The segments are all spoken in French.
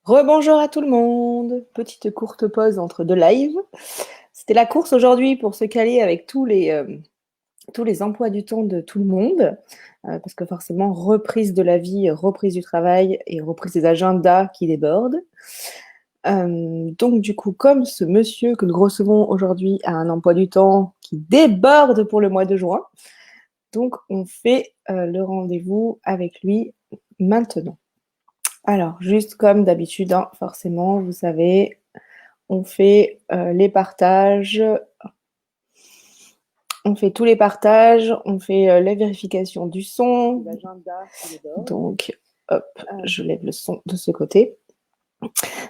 Rebonjour à tout le monde. Petite courte pause entre deux lives. C'était la course aujourd'hui pour se caler avec tous les emplois du temps de tout le monde. Parce que forcément, reprise de la vie, reprise du travail et reprise des agendas qui débordent. Donc, du coup, comme ce monsieur que nous recevons aujourd'hui a un emploi du temps qui déborde pour le mois de juin, donc on fait le rendez-vous avec lui maintenant. Alors, juste comme d'habitude, hein, forcément, vous savez, on fait les partages, on fait tous les partages, on fait la vérification du son. Donc, hop, je lève le son de ce côté.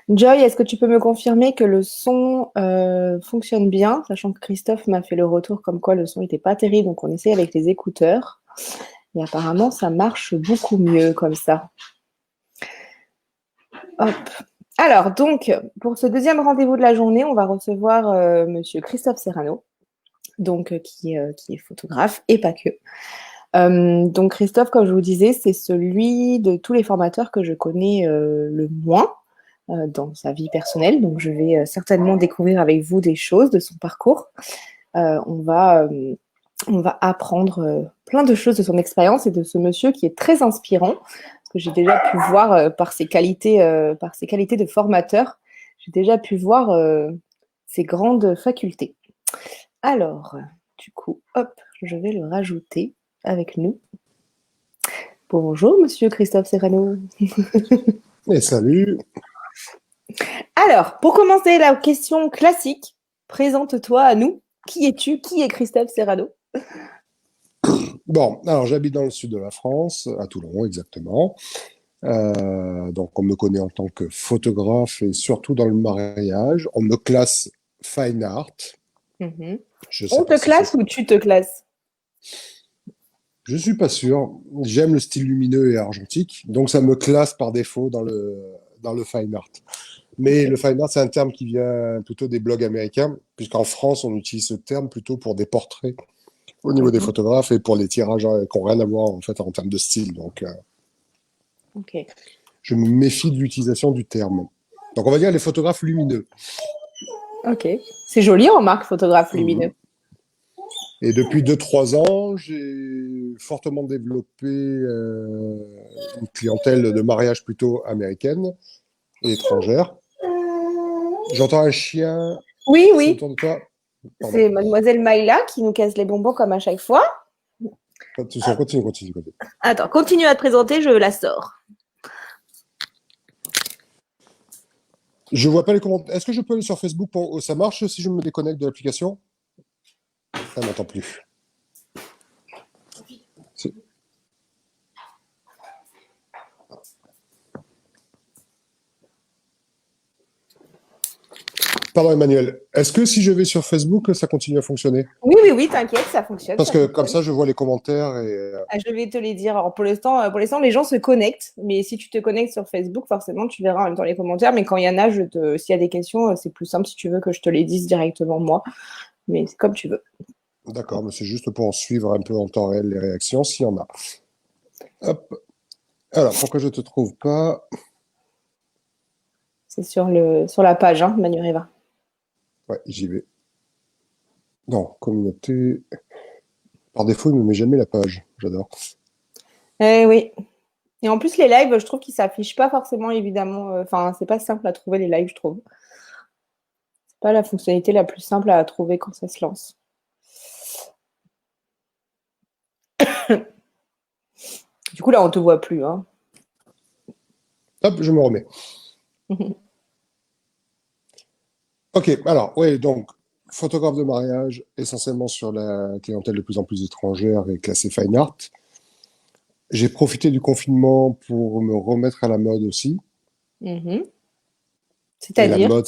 Joy, est-ce que tu peux me confirmer que le son fonctionne bien, sachant que Christophe m'a fait le retour comme quoi le son n'était pas terrible, donc on essaie avec les écouteurs. Et apparemment, ça marche beaucoup mieux comme ça. Hop. Alors, donc, pour ce deuxième rendez-vous de la journée, on va recevoir Monsieur Christophe Serrano, donc, qui est photographe et pas que. Donc, Christophe, comme je vous disais, c'est celui de tous les formateurs que je connais le moins dans sa vie personnelle. Donc, je vais certainement découvrir avec vous des choses de son parcours. On va apprendre plein de choses de son expérience et de ce monsieur qui est très inspirant, parce que j'ai déjà pu voir par ses qualités de formateur, j'ai déjà pu voir ses grandes facultés. Alors, du coup, hop, je vais le rajouter avec nous. Bonjour, monsieur Christophe Serrano. Et salut. Alors, pour commencer, la question classique, présente-toi à nous. Qui es-tu? Qui est Christophe Serrano? Bon, alors j'habite dans le sud de la France, à Toulon exactement. Donc on me connaît en tant que photographe et surtout dans le mariage. On me classe fine art. Mhm. Je sais On pas te si c'est. classe ou tu te classes? Je suis pas sûr. J'aime le style lumineux et argentique, donc ça me classe par défaut dans le fine art. Mais Ok. le fine art, c'est un terme qui vient plutôt des blogs américains, puisqu'en France, on utilise ce terme plutôt pour des portraits au niveau des Mhm. photographes et pour les tirages qui n'ont rien à voir en fait en termes de style. Donc Ok. je me méfie de l'utilisation du terme. Donc on va dire les photographes lumineux. Ok. C'est joli, remarque, photographe lumineux. Mhm. Et depuis 2 3 ans, j'ai fortement développé une clientèle de mariage plutôt américaine et étrangère. J'entends un chien Oui, passer oui. autour de toi. Pardon. C'est mademoiselle Maïla qui nous casse les bonbons comme à chaque fois. Attention, continue, continue, continue. Attends, continue à te présenter, je la sors. Je vois pas les commentaires. Est-ce que je peux aller sur Facebook pour... Ça marche si je me déconnecte de l'application? Elle m'entend plus. C'est- Pardon Emmanuel. Est-ce que si je vais sur Facebook, ça continue à fonctionner? Oui, oui, oui, t'inquiète, ça fonctionne, Parce ça que comme fonctionne. ça, je vois les commentaires et Ah, je vais te les dire. Alors, pour l'instant, les gens se connectent, mais si tu te connectes sur Facebook, forcément, tu verras en même temps les commentaires. Mais quand il y en a, s'il y a des questions, c'est plus simple si tu veux que je te les dise directement moi. Mais c'est comme tu veux. d'accord, mais c'est juste pour en suivre un peu en temps réel les réactions, s'il y en a. Hop. Alors, pourquoi je te trouve pas? C'est sur la page, hein, Manureva. Ouais, j'y vais. Non, communauté. Par défaut, il ne me met jamais la page. J'adore. Eh oui. Et en plus, les lives, je trouve qu'ils s'affichent pas forcément, évidemment. Enfin, c'est pas simple à trouver les lives, je trouve. C'est pas la fonctionnalité la plus simple à trouver quand ça se lance. Du coup, là, on te voit plus, hein. Hop, je me remets. Ok, alors, oui, donc, photographe de mariage, essentiellement sur la clientèle de plus en plus étrangère et classée fine art. J'ai profité du confinement pour me remettre à la mode aussi. Mhm. Et la C'est-à-dire? mode,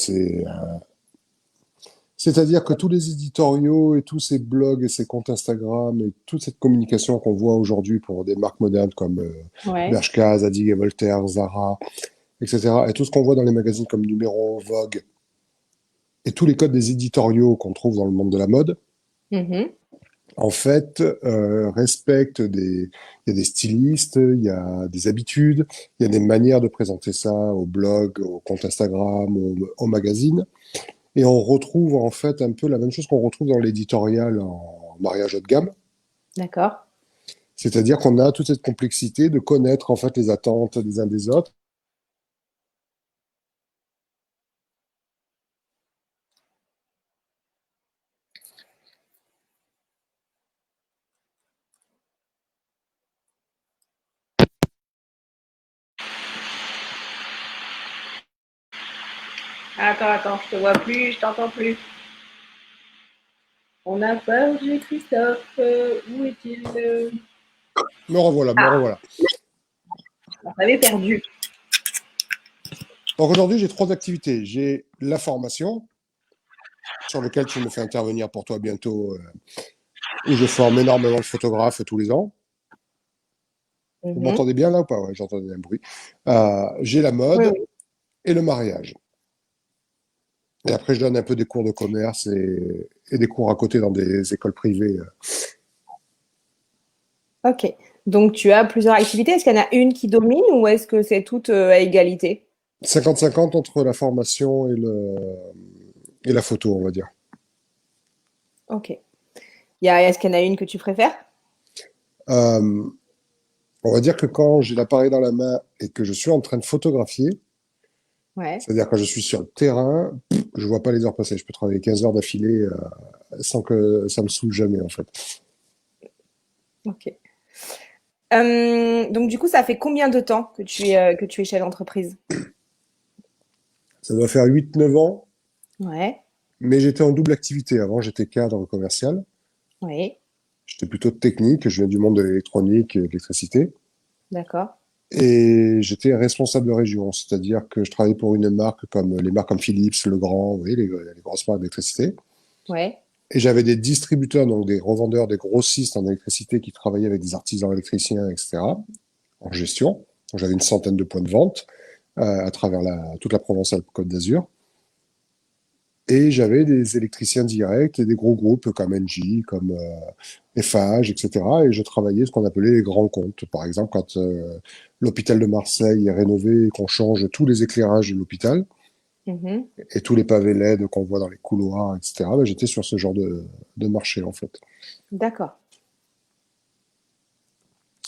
c'est-à-dire que tous les éditoriaux et tous ces blogs et ces comptes Instagram et toute cette communication qu'on voit aujourd'hui pour des marques modernes comme Ouais. Bershka, Zadig et Voltaire, Zara, etc. Et tout ce qu'on voit dans les magazines comme Numéro, Vogue, et tous les codes des éditoriaux qu'on trouve dans le monde de la mode, Mhm. en fait, il y a des stylistes, il y a des habitudes, il y a des manières de présenter ça au blog, au compte Instagram, au magazine. Et on retrouve en fait un peu la même chose qu'on retrouve dans l'éditorial en mariage haut de gamme. D'accord. C'est-à-dire qu'on a toute cette complexité de connaître en fait les attentes des uns des autres. Attends, je te vois plus, je t'entends plus. On a perdu Christophe. Où est-il? Me revoilà, me Ah, revoilà. on avait perdu. Donc aujourd'hui, j'ai trois activités. J'ai la formation, sur laquelle tu me fais intervenir pour toi bientôt, où je forme énormément de photographes tous les ans. Vous Mhm. m'entendez bien là ou pas? Ouais, j'entendais un bruit. J'ai la Oui, mode oui. et le mariage. Et après, je donne un peu des cours de commerce et des cours à côté dans des écoles privées. Ok. Donc, tu as plusieurs activités. Est-ce qu'il y en a une qui domine ou est-ce que c'est toutes à égalité? 50-50 entre la formation et la photo, on va dire. Ok. Est-ce qu'il y en a une que tu préfères? Euh, on va dire que quand j'ai l'appareil dans la main et que je suis en train de photographier, Ouais. c'est-à-dire quand je suis sur le terrain, je vois pas les heures passer. Je peux travailler 15 heures d'affilée sans que ça me saoule jamais, en fait. Ok. Donc, du coup, ça fait combien de temps que tu es chef d'entreprise? Ça doit faire 8-9 ans, Ouais. mais j'étais en double activité. Avant, j'étais cadre commercial. Oui. J'étais plutôt technique. Je viens du monde de l'électronique et de l'électricité. D'accord. Et j'étais responsable de région, c'est-à-dire que je travaillais pour une marque comme les marques comme Philips, Legrand, vous voyez, les grosses marques d'électricité. Ouais. Et j'avais des distributeurs, donc des revendeurs, des grossistes en électricité qui travaillaient avec des artisans électriciens, etc., en gestion. Donc, j'avais une centaine de points de vente à travers toute la Provence-Alpes-Côte d'Azur. Et j'avais des électriciens directs et des gros groupes comme Engie, comme Eiffage, etc. Et je travaillais ce qu'on appelait les grands comptes. Par exemple, quand l'hôpital de Marseille est rénové et qu'on change tous les éclairages de l'hôpital Mhm. et tous les pavés LED qu'on voit dans les couloirs, etc., ben, j'étais sur ce genre de marché, en fait. D'accord.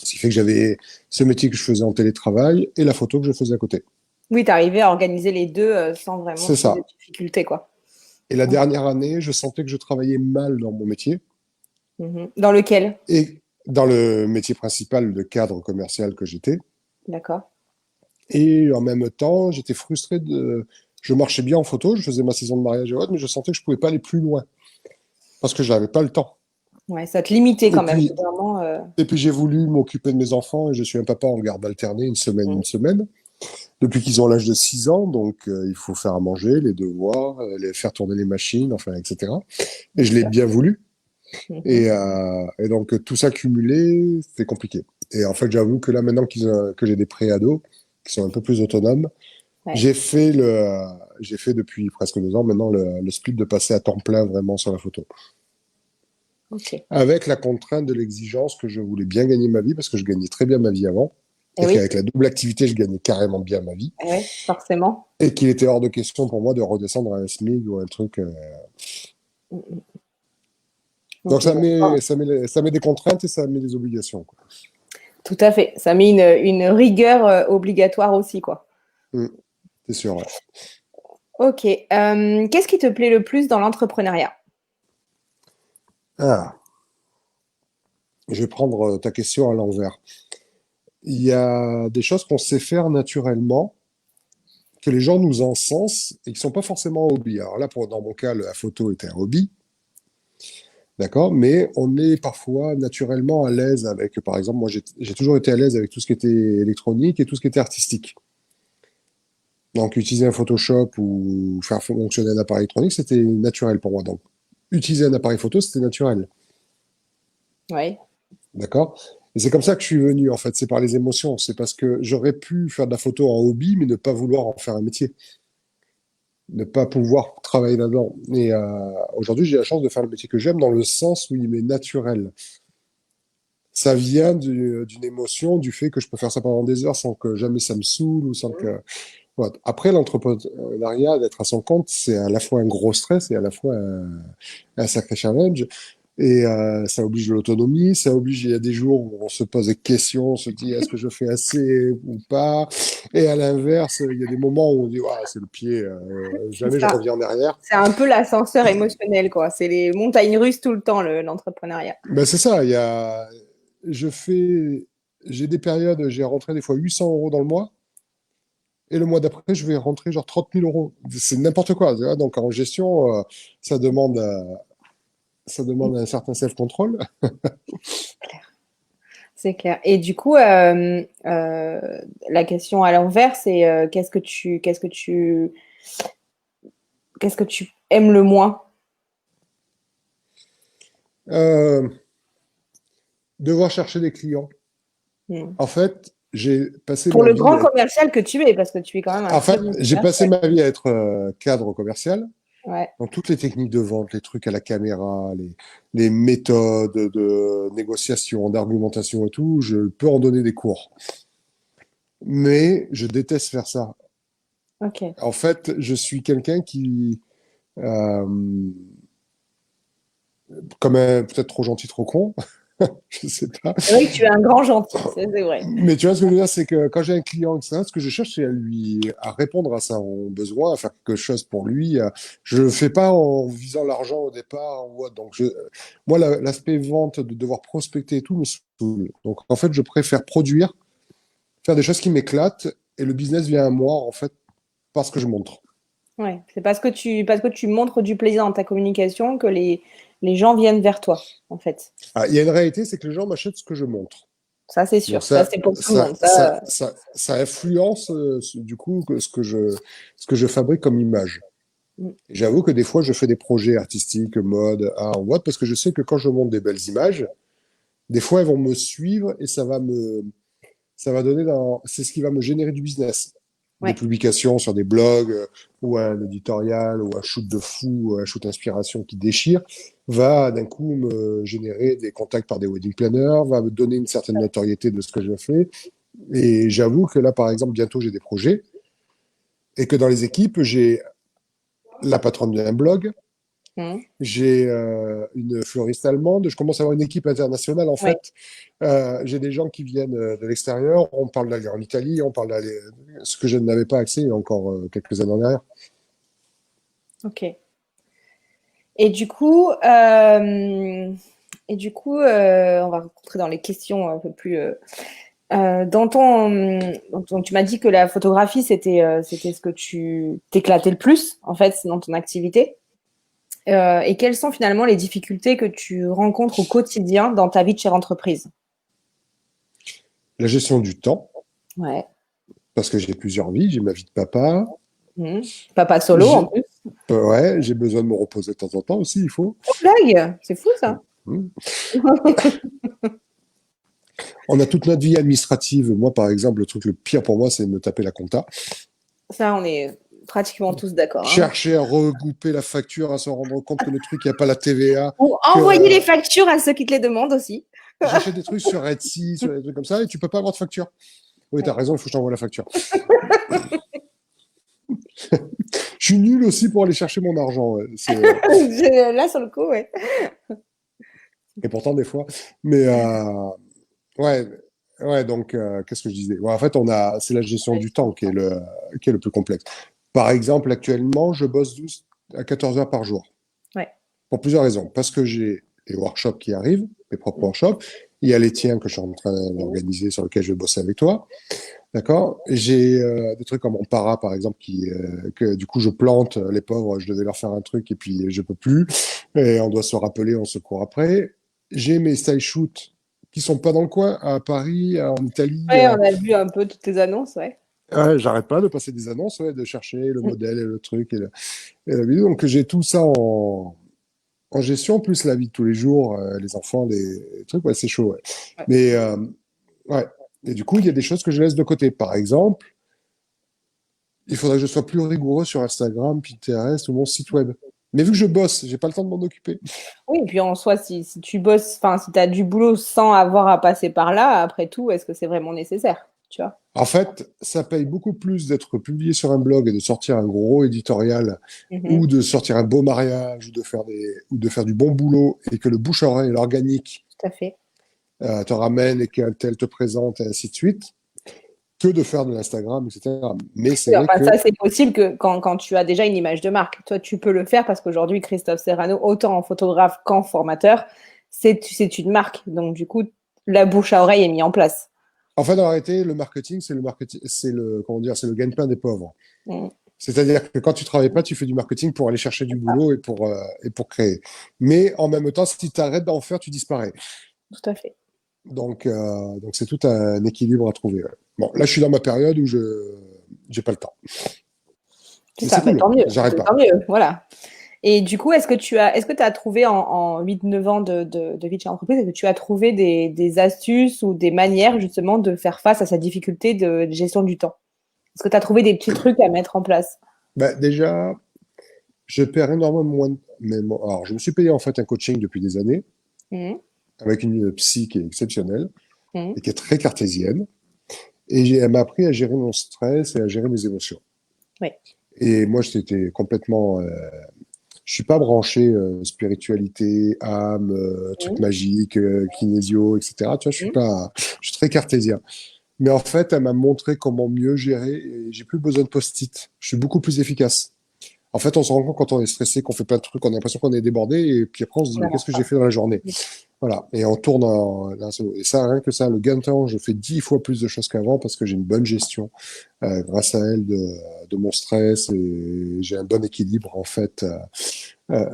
Ce qui fait que j'avais ce métier que je faisais en télétravail et la photo que je faisais à côté. Oui, tu arrivais à organiser les deux sans vraiment C'est te poser ça. de difficultés, quoi. Et la dernière année, je sentais que je travaillais mal dans mon métier Mhm. Dans lequel? et dans le métier principal de cadre commercial que j'étais. D'accord. Et en même temps, j'étais frustré de. Je marchais bien en photo, je faisais ma saison de mariage et autres, mais je sentais que je pouvais pas aller plus loin parce que j'avais pas le temps. Ouais, ça te limitait Et quand même. puis, C'est vraiment. et puis j'ai voulu m'occuper de mes enfants et je suis un papa en garde alternée, une Mm. semaine, depuis qu'ils ont l'âge de 6 ans, donc il faut faire à manger, les devoirs, les faire tourner les machines, enfin, etc. Et Bien je l'ai sûr. bien voulu. Mhm. Et donc tout ça cumulé, c'est compliqué. Et en fait, j'avoue que là, maintenant que j'ai des pré-ados, qui sont un peu plus autonomes, Ouais. J'ai fait le, j'ai fait depuis presque 2 ans maintenant le split de passer à temps plein vraiment sur la photo. Ok. Avec la contrainte de l'exigence que je voulais bien gagner ma vie parce que je gagnais très bien ma vie avant Eh et oui. qu'avec la double activité, je gagnais carrément bien ma vie Eh ouais, forcément. et qu'il était hors de question pour moi de redescendre à un SMIC ou un truc. Mm, mm. Donc Ok. Bon. ça met des contraintes et ça met des obligations, quoi. Tout à fait. Ça met une rigueur obligatoire aussi, quoi. Mm, c'est sûr, ouais. Ok. Qu'est-ce qui te plaît le plus dans l'entrepreneuriat? Ah, je vais prendre ta question à l'envers. Il y a des choses qu'on sait faire naturellement que les gens nous encensent et qui sont pas forcément un hobby. Alors là, dans mon cas, la photo était un hobby, d'accord, mais on est parfois naturellement à l'aise avec, par exemple, moi j'ai toujours été à l'aise avec tout ce qui était électronique et tout ce qui était artistique. Donc utiliser un Photoshop ou faire fonctionner un appareil électronique, c'était naturel pour moi. Donc utiliser un appareil photo, c'était naturel, Oui. d'accord? Et c'est comme ça que je suis venu, en fait, c'est par les émotions. C'est parce que j'aurais pu faire de la photo en hobby, mais ne pas vouloir en faire un métier. ne pas pouvoir travailler là-dedans. Et aujourd'hui, j'ai la chance de faire le métier que j'aime dans le sens où il m'est naturel. Ça vient d'une émotion, du fait que je peux faire ça pendant des heures sans que jamais ça me saoule ou sans que. Voilà. Après, l'entrepreneuriat, d'être à son compte, c'est à la fois un gros stress et à la fois un sacré challenge. Et ça oblige de l'autonomie, ça oblige, il y a des jours où on se pose des questions, on se dit est-ce que je fais assez ou pas. Et à l'inverse, il y a des moments où on dit ah, c'est le pied, C'est jamais je ça. reviens en arrière. C'est un peu l'ascenseur émotionnel, quoi. C'est les montagnes russes tout le temps, l'entrepreneuriat. Ben c'est ça, je fais, j'ai des périodes, j'ai rentré des fois 800 € dans le mois. Et le mois d'après, je vais rentrer genre 30 000 €. C'est n'importe quoi. Tu vois. Donc en gestion, ça demande, euh, ça demande un certain self-control. C'est clair. Et du coup, la question à l'envers, c'est qu'est-ce que tu aimes le moins? Euh, Devoir chercher des clients. Hmm. En fait, j'ai passé Pour ma le vie grand à être, commercial que tu es, parce que tu es quand même un en très fait, bon j'ai passé commercial. ma vie à être cadre commercial. Ouais. Donc toutes les techniques de vente, les trucs à la caméra, les méthodes de négociation, d'argumentation et tout, je peux en donner des cours. Mais je déteste faire ça. Ok. En fait, je suis quelqu'un qui, euh, comme peut-être trop gentil, trop con, je sais pas. C'est vrai que tu es un grand gentil, c'est vrai. Mais tu vois ce que je veux dire, c'est que quand j'ai un client, etc., ce que je cherche, c'est à répondre à son besoin, à faire quelque chose pour lui. Je le fais pas en visant l'argent au départ ou autre. Donc, moi, l'aspect vente, de devoir prospecter et tout, me saoule. Donc, en fait, je préfère produire, faire des choses qui m'éclatent, et le business vient à moi, en fait, parce que je montre. Ouais. C'est parce que tu montres du plaisir dans ta communication que les gens viennent vers toi, en fait. Ah, il y a une réalité, c'est que les gens m'achètent ce que je montre. Ça, c'est Donc sûr. Ça, c'est pour tout le monde. Ça, ça influence du coup ce que je fabrique comme image. mm, J'avoue que des fois, je fais des projets artistiques, mode, art ou autre, parce que je sais que quand je monte des belles images, des fois, elles vont me suivre et ça va donner c'est ce qui va me générer du business. Des ouais. publications sur des blogs, ou un éditorial, ou un shoot de fou, ou un shoot inspiration qui déchire, va d'un coup me générer des contacts par des wedding planners, va me donner une certaine notoriété de ce que je fais. Et j'avoue que là, par exemple, bientôt, j'ai des projets, et que dans les équipes, j'ai la patronne d'un blog, Mm, j'ai une fleuriste allemande, je commence à avoir une équipe internationale en ouais. fait. J'ai des gens qui viennent de l'extérieur, on parle d'aller en Italie, on parle d'aller, ce que je n'avais pas accès il y a encore quelques années en arrière. Ok. Et du coup, euh, on va rentrer dans les questions un peu plus. Donc tu m'as dit que la photographie, c'était ce que tu t'éclatais le plus, en fait, dans ton activité. Et quelles sont finalement les difficultés que tu rencontres au quotidien dans ta vie de chef d'entreprise? La gestion du temps, Ouais. parce que j'ai plusieurs vies, j'ai ma vie de papa, Mhm. Papa solo en j'ai plus. ouais, j'ai besoin de me reposer de temps en temps aussi, il faut. Oh, blague, c'est fou ça. Mhm. On a toute notre vie administrative. Moi, par exemple, le truc le pire pour moi, c'est de me taper la compta. Ça, on est pratiquement tous d'accord, hein. Chercher à regrouper la facture, à se rendre compte que le truc, il n'y a pas la TVA, Ou envoyer que les factures à ceux qui te les demandent aussi. j'achète des trucs sur Etsy, sur des trucs comme ça, et tu peux pas avoir de facture. Oui, t'as Ouais. raison, il faut que je t'envoie la facture. Je suis nul aussi pour aller chercher mon argent. Ouais. Là, sur le coup, ouais. Et pourtant, des fois. Mais ouais, ouais, donc, qu'est-ce que je disais? Ouais, en fait, c'est la gestion Ouais, du temps qui est le plus complexe. Par exemple, actuellement, je bosse 12 à 14 heures par jour. ouais. Pour plusieurs raisons. Parce que j'ai les workshops qui arrivent, mes propres workshops. Il y a les tiens que je suis en train d'organiser sur lesquels je vais bosser avec toi. D'accord. J'ai des trucs comme mon para, par exemple, que du coup je plante les pauvres. Je devais leur faire un truc et puis je peux plus. Et on doit se rappeler, on se court après. J'ai mes style shoots qui sont pas dans le coin, à Paris, en Italie. Ouais, on a vu un peu toutes tes annonces, ouais. Ouais, j'arrête pas de passer des annonces, ouais, de chercher le modèle et le truc et la vidéo. Donc j'ai tout ça en gestion, plus la vie de tous les jours, les enfants, les trucs. Ouais, c'est chaud. Ouais. Ouais. Mais ouais. Et du coup, il y a des choses que je laisse de côté. Par exemple, il faudrait que je sois plus rigoureux sur Instagram, Pinterest ou mon site web. Mais vu que je bosse, j'ai pas le temps de m'en occuper. Oui, et puis en soi, si tu bosses, enfin, si tu as du boulot sans avoir à passer par là, après tout, est-ce que c'est vraiment nécessaire? Tu vois? En fait, ça paye beaucoup plus d'être publié sur un blog et de sortir un gros éditorial Mhm, ou de sortir un beau mariage ou de faire du bon boulot et que le bouche à oreille, l'organique tout à fait. te ramène et qu'un tel te présente et ainsi de suite, que de faire de l'Instagram, etc. Mais c'est Oui, vrai enfin, ça, que, c'est possible que quand tu as déjà une image de marque. Toi, tu peux le faire parce qu'aujourd'hui, Christophe Serrano, autant en photographe qu'en formateur, c'est une marque. Donc, du coup, la bouche à oreille est mise en place. en fait, en réalité, le marketing, comment dire, c'est le gagne-pain des pauvres. Mm, C'est-à-dire que quand tu travailles pas, tu fais du marketing pour aller chercher du boulot et pour créer. Mais en même temps, si tu arrêtes d'en faire, tu disparais. tout à fait. Donc c'est tout un équilibre à trouver. Ouais. Bon, là, je suis dans ma période où je j'ai pas le temps. C'est Mais ça, c'est bah, cool, tant mieux, j'arrête tant pas. mieux, voilà. Et du coup, est-ce que tu as trouvé en 8-9 ans de vie de chez l'entreprise, est-ce que tu as trouvé des astuces ou des manières justement de faire face à sa difficulté de gestion du temps? Est-ce que tu as trouvé des petits trucs à mettre en place? Bah, déjà, je perds énormément moins. Alors, je me suis payé en fait un coaching depuis des années Mhm, avec une psy qui est exceptionnelle mhm, et qui est très cartésienne. Elle m'a appris à gérer mon stress et à gérer mes émotions. oui. Et moi, j'étais complètement. Je suis pas branché spiritualité, âme, trucs Mhm, magiques, kinésio, etc. Tu vois, mhm. je suis très cartésien. Mais en fait, elle m'a montré comment mieux gérer et j'ai plus besoin de post-it. Je suis beaucoup plus efficace. En fait, on se rend compte quand on est stressé, qu'on fait plein de trucs, on a l'impression qu'on est débordé et puis après on se dit On mais qu'est-ce n'avance que j'ai pas. fait dans la journée? Voilà. Et on tourne et ça, rien que ça, le gain de temps, je fais 10 fois plus de choses qu'avant parce que j'ai une bonne gestion grâce à elle de mon stress et j'ai un bon équilibre en fait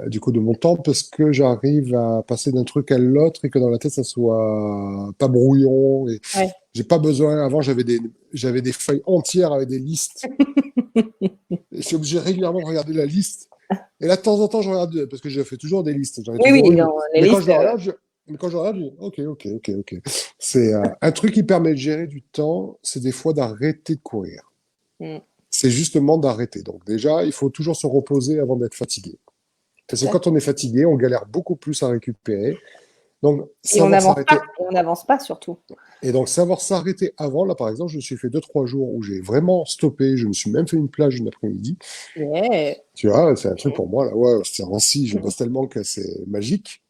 du coup de mon temps parce que j'arrive à passer d'un truc à l'autre et que dans la tête ça soit pas brouillon et Ouais. j'ai pas besoin. Avant j'avais des feuilles entières avec des listes. Et je suis obligé régulièrement de regarder la liste. Et là de temps en temps je regarde parce que je fais toujours des listes. J'en ai Oui, toujours oui, une. dans les Mais quand je listes. le regarde, mais quand je regarde, ok, ok, ok, ok. C'est un truc qui permet de gérer du temps, c'est des fois d'arrêter de courir. Mm, C'est justement d'arrêter. Donc déjà, il faut toujours se reposer avant d'être fatigué. Parce que tout à fait. quand on est fatigué, on galère beaucoup plus à récupérer. Donc, Et on savoir n'avance pas. s'arrêter. Et on n'avance pas surtout. Et donc, savoir s'arrêter avant, là, par exemple, je me suis fait 2, 3 jours où j'ai vraiment stoppé. Je me suis même fait une plage une après-midi. Yeah. Tu vois, c'est un truc pour moi, là. Ouais, c'est ainsi, je bosse tellement que c'est magique.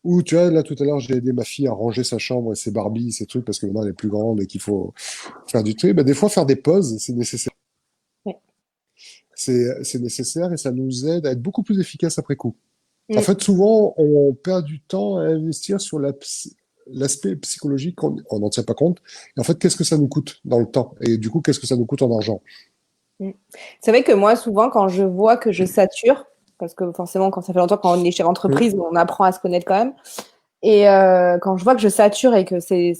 Ou, tu vois, là, tout à l'heure, j'ai aidé ma fille à ranger sa chambre et ses Barbies, ses trucs, parce que maintenant, elle est plus grande et qu'il faut faire du tri. Ben, des fois, faire des pauses, c'est nécessaire. Ouais. C'est nécessaire et ça nous aide à être beaucoup plus efficace après coup. En Mm. fait, souvent, on perd du temps à investir sur l'aspect psychologique, on n'en tient pas compte. Et en fait, qu'est-ce que ça nous coûte dans le temps? Et du coup, qu'est-ce que ça nous coûte en argent? Mm. C'est vrai que moi, souvent, quand je vois que je sature, parce que forcément, quand ça fait longtemps, quand on est chez Hum. l'entreprise, on apprend à se connaître quand même. Et quand je vois que je sature et que c'est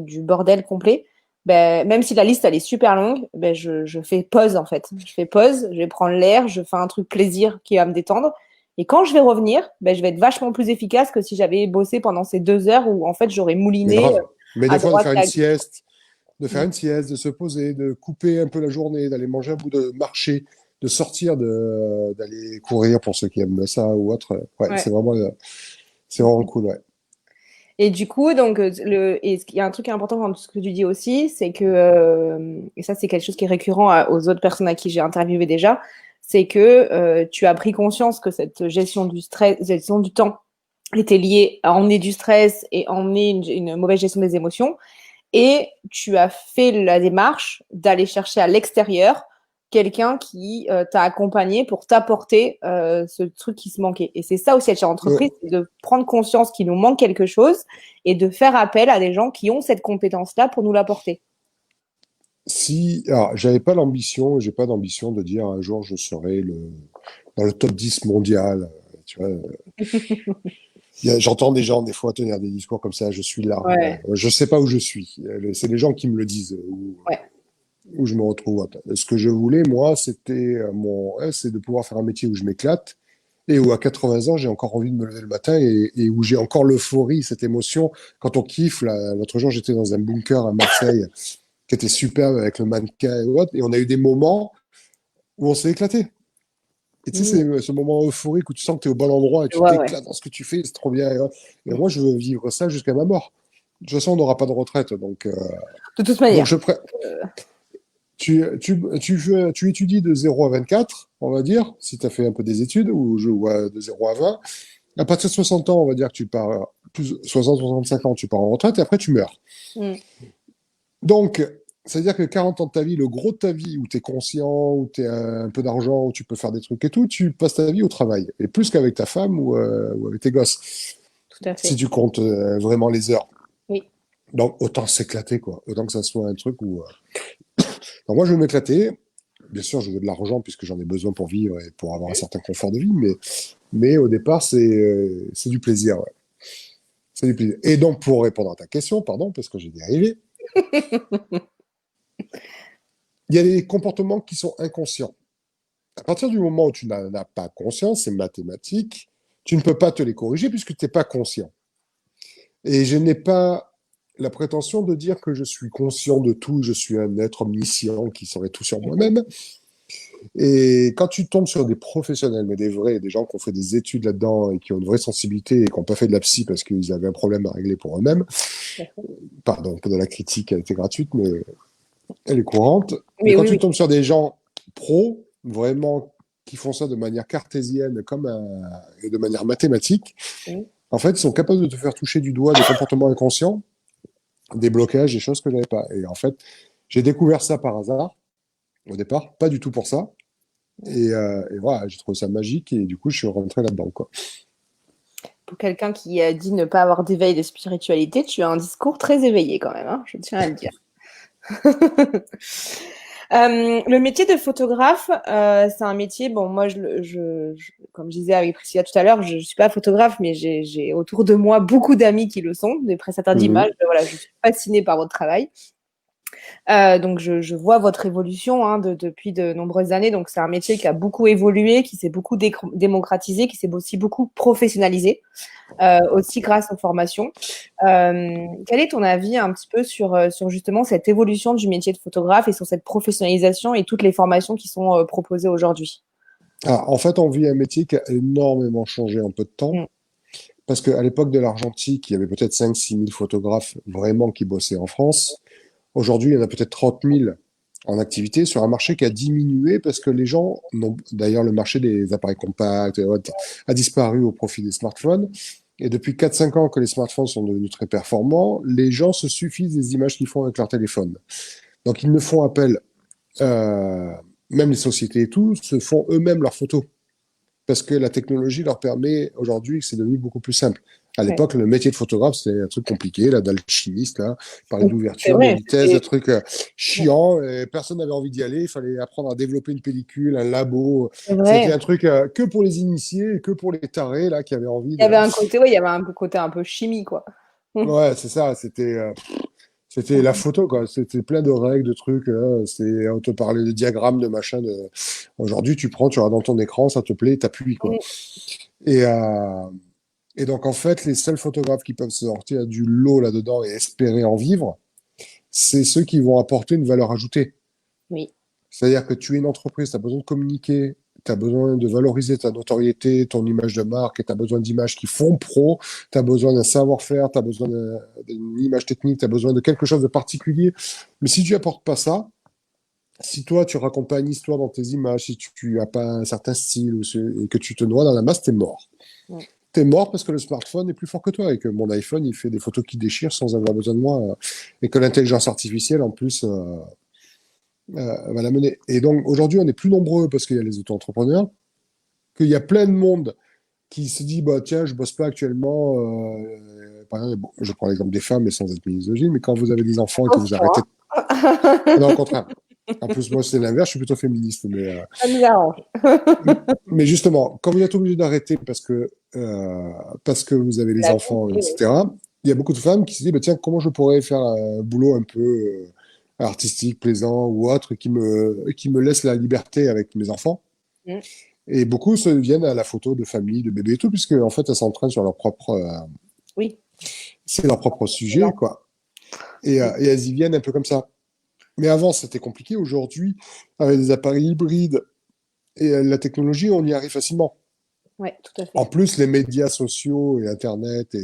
du bordel complet, ben, même si la liste elle est super longue, ben, je fais pause en fait. Je fais pause, je vais prendre l'air, je fais un truc plaisir qui va me détendre. Et quand je vais revenir, ben, je vais être vachement plus efficace que si j'avais bossé pendant ces 2 heures où en fait j'aurais Mais mouliné grave. Mais à des fois, droite et à gauche. de faire une sieste, de se poser, de couper un peu la journée, d'aller manger un bout de marché, de sortir, d'aller courir pour ceux qui aiment ça ou autre. Ouais, Ouais. c'est vraiment cool, ouais. Et du coup, donc, et il y a un truc important dans ce que tu dis aussi, c'est que, et ça, c'est quelque chose qui est récurrent aux autres personnes à qui j'ai interviewé déjà, c'est que tu as pris conscience que cette gestion du stress, gestion du temps était liée à emmener du stress et emmener une mauvaise gestion des émotions. Et tu as fait la démarche d'aller chercher à l'extérieur quelqu'un qui t'a accompagné pour t'apporter ce truc qui se manquait. Et c'est ça aussi être chez Ouais. l'entreprise, c'est de prendre conscience qu'il nous manque quelque chose et de faire appel à des gens qui ont cette compétence-là pour nous l'apporter. Si, alors, j'avais pas l'ambition, j'ai pas d'ambition de dire un jour je serai dans le top 10 mondial. Tu vois, j'entends des gens des fois tenir des discours comme ça, je suis là. Ouais, Je sais pas où je suis. C'est les gens qui me le disent ouais. où je me retrouve. Ce que je voulais, moi, c'était mon rêve, c'est de pouvoir faire un métier où je m'éclate et où à 80 ans, j'ai encore envie de me lever le matin et où j'ai encore l'euphorie, cette émotion. Quand on kiffe, l'autre jour, j'étais dans un bunker à Marseille qui était superbe avec le mannequin et autres, et on a eu des moments où on s'est éclaté. Et tu sais, Mmh. c'est ce moment euphorique où tu sens que tu es au bon endroit et tu Ouais, ouais. t'éclates dans ce que tu fais, c'est trop bien. Et Mmh. moi, je veux vivre ça jusqu'à ma mort. De toute façon, on n'aura pas de retraite. De toute Donc manière. je pré- Heu, tu étudies de 0 à 24, on va dire, si tu as fait un peu des études, ou de 0 à 20. À partir de 60 ans, on va dire que tu pars, plus 60, 65 ans, tu pars en retraite et après tu meurs. mmh. Donc, c'est-à-dire que 40 ans de ta vie, le gros de ta vie, où tu es conscient, où tu as un peu d'argent, où tu peux faire des trucs et tout, tu passes ta vie au travail. Et plus qu'avec ta femme ou avec tes gosses, Tout à si fait. tu comptes vraiment les heures. Oui. Donc, autant s'éclater, quoi. Autant que ça soit un truc où. Donc, moi, je veux m'éclater. Bien sûr, je veux de l'argent puisque j'en ai besoin pour vivre et pour avoir un certain confort de vie, mais au départ, c'est du plaisir, ouais. C'est du plaisir. Et donc, pour répondre à ta question, pardon, parce que j'ai dérivé, il y a des comportements qui sont inconscients. À partir du moment où tu n'en as pas conscience, c'est mathématique, tu ne peux pas te les corriger puisque tu n'es pas conscient. Et je n'ai pas la prétention de dire que je suis conscient de tout, je suis un être omniscient qui saurait tout sur Mmh. moi-même. Et quand tu tombes sur des professionnels, mais des vrais, des gens qui ont fait des études là-dedans et qui ont une vraie sensibilité et qui n'ont pas fait de la psy parce qu'ils avaient un problème à régler pour eux-mêmes, Tout à fait. pardon, de la critique, elle était gratuite, mais elle est courante. Mais Mais quand oui, tu oui. tombes sur des gens pros, vraiment, qui font ça de manière cartésienne, et de manière mathématique, Mmh. en fait, ils sont capables de te faire toucher du doigt des comportements inconscients, des blocages, des choses que je n'avais pas. Et en fait, j'ai découvert ça par hasard, au départ, pas du tout pour ça. Et voilà, j'ai trouvé ça magique et du coup, je suis rentré là-dedans, quoi. Pour quelqu'un qui dit ne pas avoir d'éveil de spiritualité, tu as un discours très éveillé quand même, hein, je tiens à le dire. Le métier de photographe, c'est un métier, bon, moi, comme je disais avec Priscilla tout à l'heure, je ne suis pas photographe, mais j'ai autour de moi beaucoup d'amis qui le sont, des prestataires d'images. Mhm. Voilà, je suis fascinée par votre travail. Donc, je vois votre évolution hein, depuis de nombreuses années. Donc, c'est un métier qui a beaucoup évolué, qui s'est beaucoup démocratisé, qui s'est aussi beaucoup professionnalisé, aussi grâce aux formations. Quel est ton avis un petit peu sur justement cette évolution du métier de photographe et sur cette professionnalisation et toutes les formations qui sont proposées aujourd'hui? Ah, en fait, on vit un métier qui a énormément changé en peu de temps. Mm. Parce qu'à l'époque de l'argentique, il y avait peut-être 5 6 000 photographes vraiment qui bossaient en France. Aujourd'hui, il y en a peut-être 30 000 en activité sur un marché qui a diminué parce que les gens n'ont, d'ailleurs, le marché des appareils compacts et autres a disparu au profit des smartphones. Et depuis 4 5 ans que les smartphones sont devenus très performants, les gens se suffisent des images qu'ils font avec leur téléphone. Donc, ils ne font appel, euh, même les sociétés et tout, se font eux-mêmes leurs photos parce que la technologie leur permet aujourd'hui que c'est devenu beaucoup plus simple. À Ouais. l'époque, le métier de photographe, c'était un truc compliqué, là, d'alchimiste, là, parler C'est d'ouverture, de vrai. vitesse, de trucs chiants, et personne n'avait envie d'y aller, il fallait apprendre à développer une pellicule, un labo. C'est C'était vrai. un truc que pour les initiés, que pour les tarés, là, qui avaient envie Il y de... avait un côté, ouais, il y avait un côté un peu chimie, quoi. Ouais, c'est ça, c'était la photo, quoi. C'était plein de règles, de trucs. On te parlait de diagrammes, de machin. Aujourd'hui, tu prends, tu regardes dans ton écran, ça te plaît, t'appuies, quoi. Et, euh, Et donc, en fait, les seuls photographes qui peuvent sortir du lot là-dedans et espérer en vivre, c'est ceux qui vont apporter une valeur ajoutée. Oui. C'est-à-dire que tu es une entreprise, tu as besoin de communiquer, tu as besoin de valoriser ta notoriété, ton image de marque, et tu as besoin d'images qui font pro, tu as besoin d'un savoir-faire, tu as besoin d'une image technique, tu as besoin de quelque chose de particulier. Mais si tu apportes pas ça, si toi, tu racontes pas une histoire dans tes images, si tu as pas un certain style et que tu te noies dans la masse, t'es mort. Ouais. T'es mort parce que le smartphone est plus fort que toi et que mon iPhone, il fait des photos qui déchirent sans avoir besoin de moi et que l'intelligence artificielle, en plus, va la mener. Et donc, aujourd'hui, on est plus nombreux parce qu'il y a les auto-entrepreneurs, qu'il y a plein de monde qui se dit, bah, tiens, je bosse pas actuellement. Par exemple, bon, je prends l'exemple des femmes, mais sans être misogyne, mais quand vous avez des enfants et que vous Attention, arrêtez. hein. Non, au contraire. En plus, moi, c'est l'inverse, je suis plutôt féministe. Ça nous arrange. Mais justement, quand vous êtes obligé d'arrêter parce que vous avez les La enfants, vie, oui. etc., il y a beaucoup de femmes qui se disent, bah, tiens, comment je pourrais faire un boulot un peu artistique, plaisant ou autre, qui me laisse la liberté avec mes enfants. Mm. Et beaucoup se viennent à la photo de famille, de bébé et tout, puisque en fait, elles s'entraînent sur Oui. c'est leur propre sujet, quoi. Et elles y viennent un peu comme ça. Mais avant, c'était compliqué. Aujourd'hui, avec des appareils hybrides, Et la technologie, on y arrive facilement. Ouais, tout à En fait. plus, les médias sociaux et Internet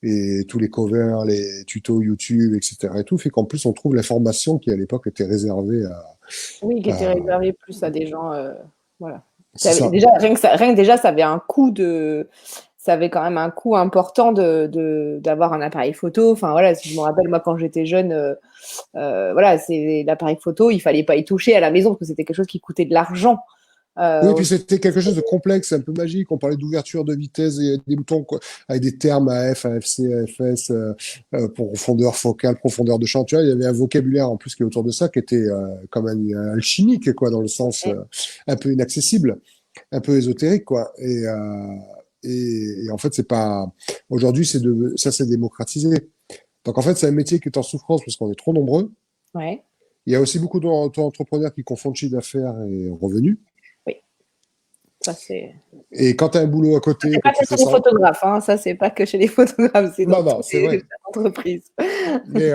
et tous les covers, les tutos YouTube, etc. et tout, fait qu'en plus, on trouve l'information qui, à l'époque, était réservée Oui, qui était à... réservé plus à des gens, voilà. C'est ça. Déjà, rien que déjà, ça avait un coût ça avait quand même un coût important d'avoir un appareil photo. Enfin voilà, si je me rappelle, moi quand j'étais jeune, voilà, c'est l'appareil photo, il fallait pas y toucher à la maison parce que c'était quelque chose qui coûtait de l'argent. Oui, Euh, puis c'était quelque chose de complexe, un peu magique. On parlait d'ouverture de vitesse et des boutons, quoi, avec des termes AF, AFC, AFS, profondeur focale, profondeur de champ. Tu vois, il y avait un vocabulaire en plus qui est autour de ça qui était comme un alchimique, quoi, dans le sens un peu inaccessible, un peu ésotérique, quoi. Et en fait, c'est pas. Aujourd'hui, ça, c'est démocratisé. Donc en fait, c'est un métier qui est en souffrance parce qu'on est trop nombreux. ouais, Il y a aussi beaucoup d'entrepreneurs qui confondent chiffre d'affaires et revenus. oui, ça c'est. Et quand tu as un boulot à côté, C'est que pas tu que fais chez les ça, photographes, hein. Ça c'est pas que chez les photographes, c'est dans non, non, toutes c'est les vrai. entreprises. Mais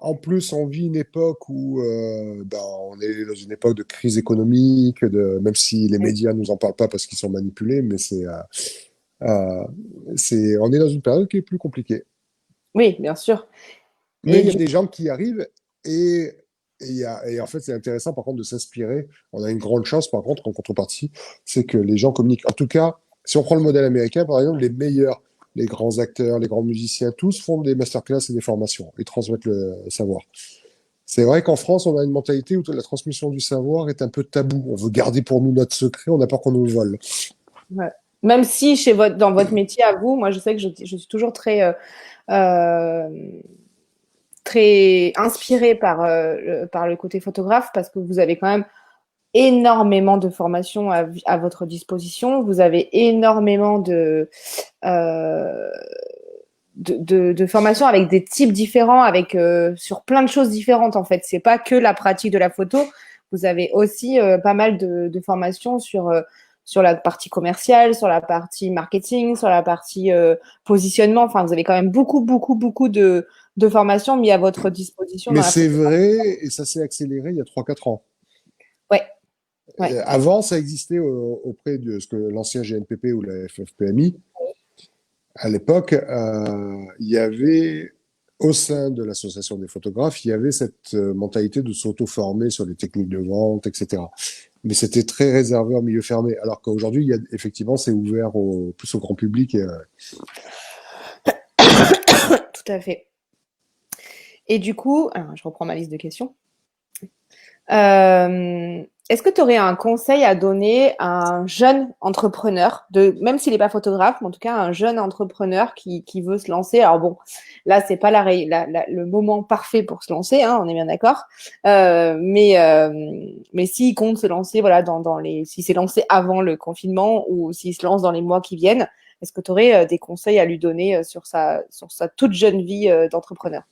en plus, on vit une époque où ben, on est dans une époque de crise économique, même si les médias nous en parlent pas parce qu'ils sont manipulés, mais euh, on est dans une période qui est plus compliquée. Oui, bien sûr. Mais Et il y a du des gens qui y arrivent et, et en fait, c'est intéressant par contre de s'inspirer. On a une grande chance par contre en contrepartie, c'est que les gens communiquent. En tout cas, si on prend le modèle américain, par exemple, les meilleurs, les grands acteurs, les grands musiciens, tous font des masterclass et des formations et transmettent le savoir. C'est vrai qu'en France, on a une mentalité où la transmission du savoir est un peu tabou. On veut garder pour nous notre secret, on a peur qu'on nous le vole. ouais. Même si dans votre métier à vous, moi je sais que je suis toujours euh, très inspirée par le côté photographe parce que vous avez quand même énormément de formations à votre disposition. Vous avez énormément euh, de formations avec des types différents, sur plein de choses différentes en fait. C'est pas que la pratique de la photo. Vous avez aussi pas mal de formations sur la partie commerciale, sur la partie marketing, sur la partie positionnement. Enfin, vous avez quand même beaucoup de formations mises à votre disposition Mais dans la c'est photographie. vrai, et ça s'est accéléré il y a 3 4 ans. Ouais, ouais, Avant, ça existait auprès de ce que l'ancien GNPP ou la FFPMI. À l'époque, il y avait, au sein de l'association des photographes, il y avait cette mentalité de s'auto-former sur les techniques de vente, etc. Mais c'était très réservé en milieu fermé. Alors qu'aujourd'hui, effectivement, c'est ouvert plus au grand public. tout à fait. Et du coup, alors, je reprends ma liste de questions. Est-ce que tu aurais un conseil à donner à un jeune entrepreneur, même s'il n'est pas photographe, mais en tout cas un jeune entrepreneur qui veut se lancer? Alors bon, là, c'est pas le moment parfait pour se lancer, hein, on est bien d'accord. Mais s'il compte se lancer, voilà, s'il s'est lancé avant le confinement ou s'il se lance dans les mois qui viennent, est-ce que tu aurais des conseils à lui donner sur sa toute jeune vie d'entrepreneur?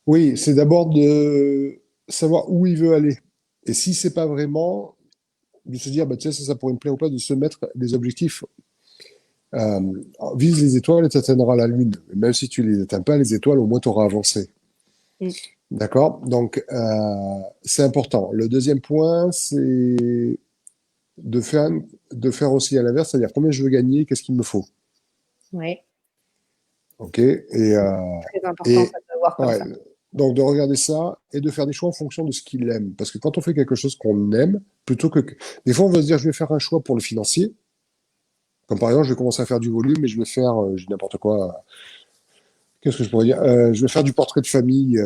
Oui, c'est d'abord de savoir où il veut aller. Et si c'est pas vraiment, de se dire, bah, tiens, ça pourrait me plaire ou pas, de se mettre des objectifs. Euh, Vise les étoiles et tu atteindras la lune. Même si tu les atteins pas, les étoiles, au moins tu auras avancé. Mm. D'accord? Donc, c'est important. Le deuxième point, c'est de faire, de faire aussi à l'inverse, c'est-à-dire combien je veux gagner, qu'est-ce qu'il me faut. Ouais, OK? très important Et ça de le voir comme ouais, ça. donc de regarder ça et de faire des choix en fonction de ce qu'il aime. Parce que quand on fait quelque chose qu'on aime, plutôt que... Des fois, on va se dire, je vais faire un choix pour le financier. Comme par exemple, je vais commencer à faire du volume et je vais faire, je dis n'importe quoi, qu'est-ce que je pourrais dire? Je vais faire du portrait de famille,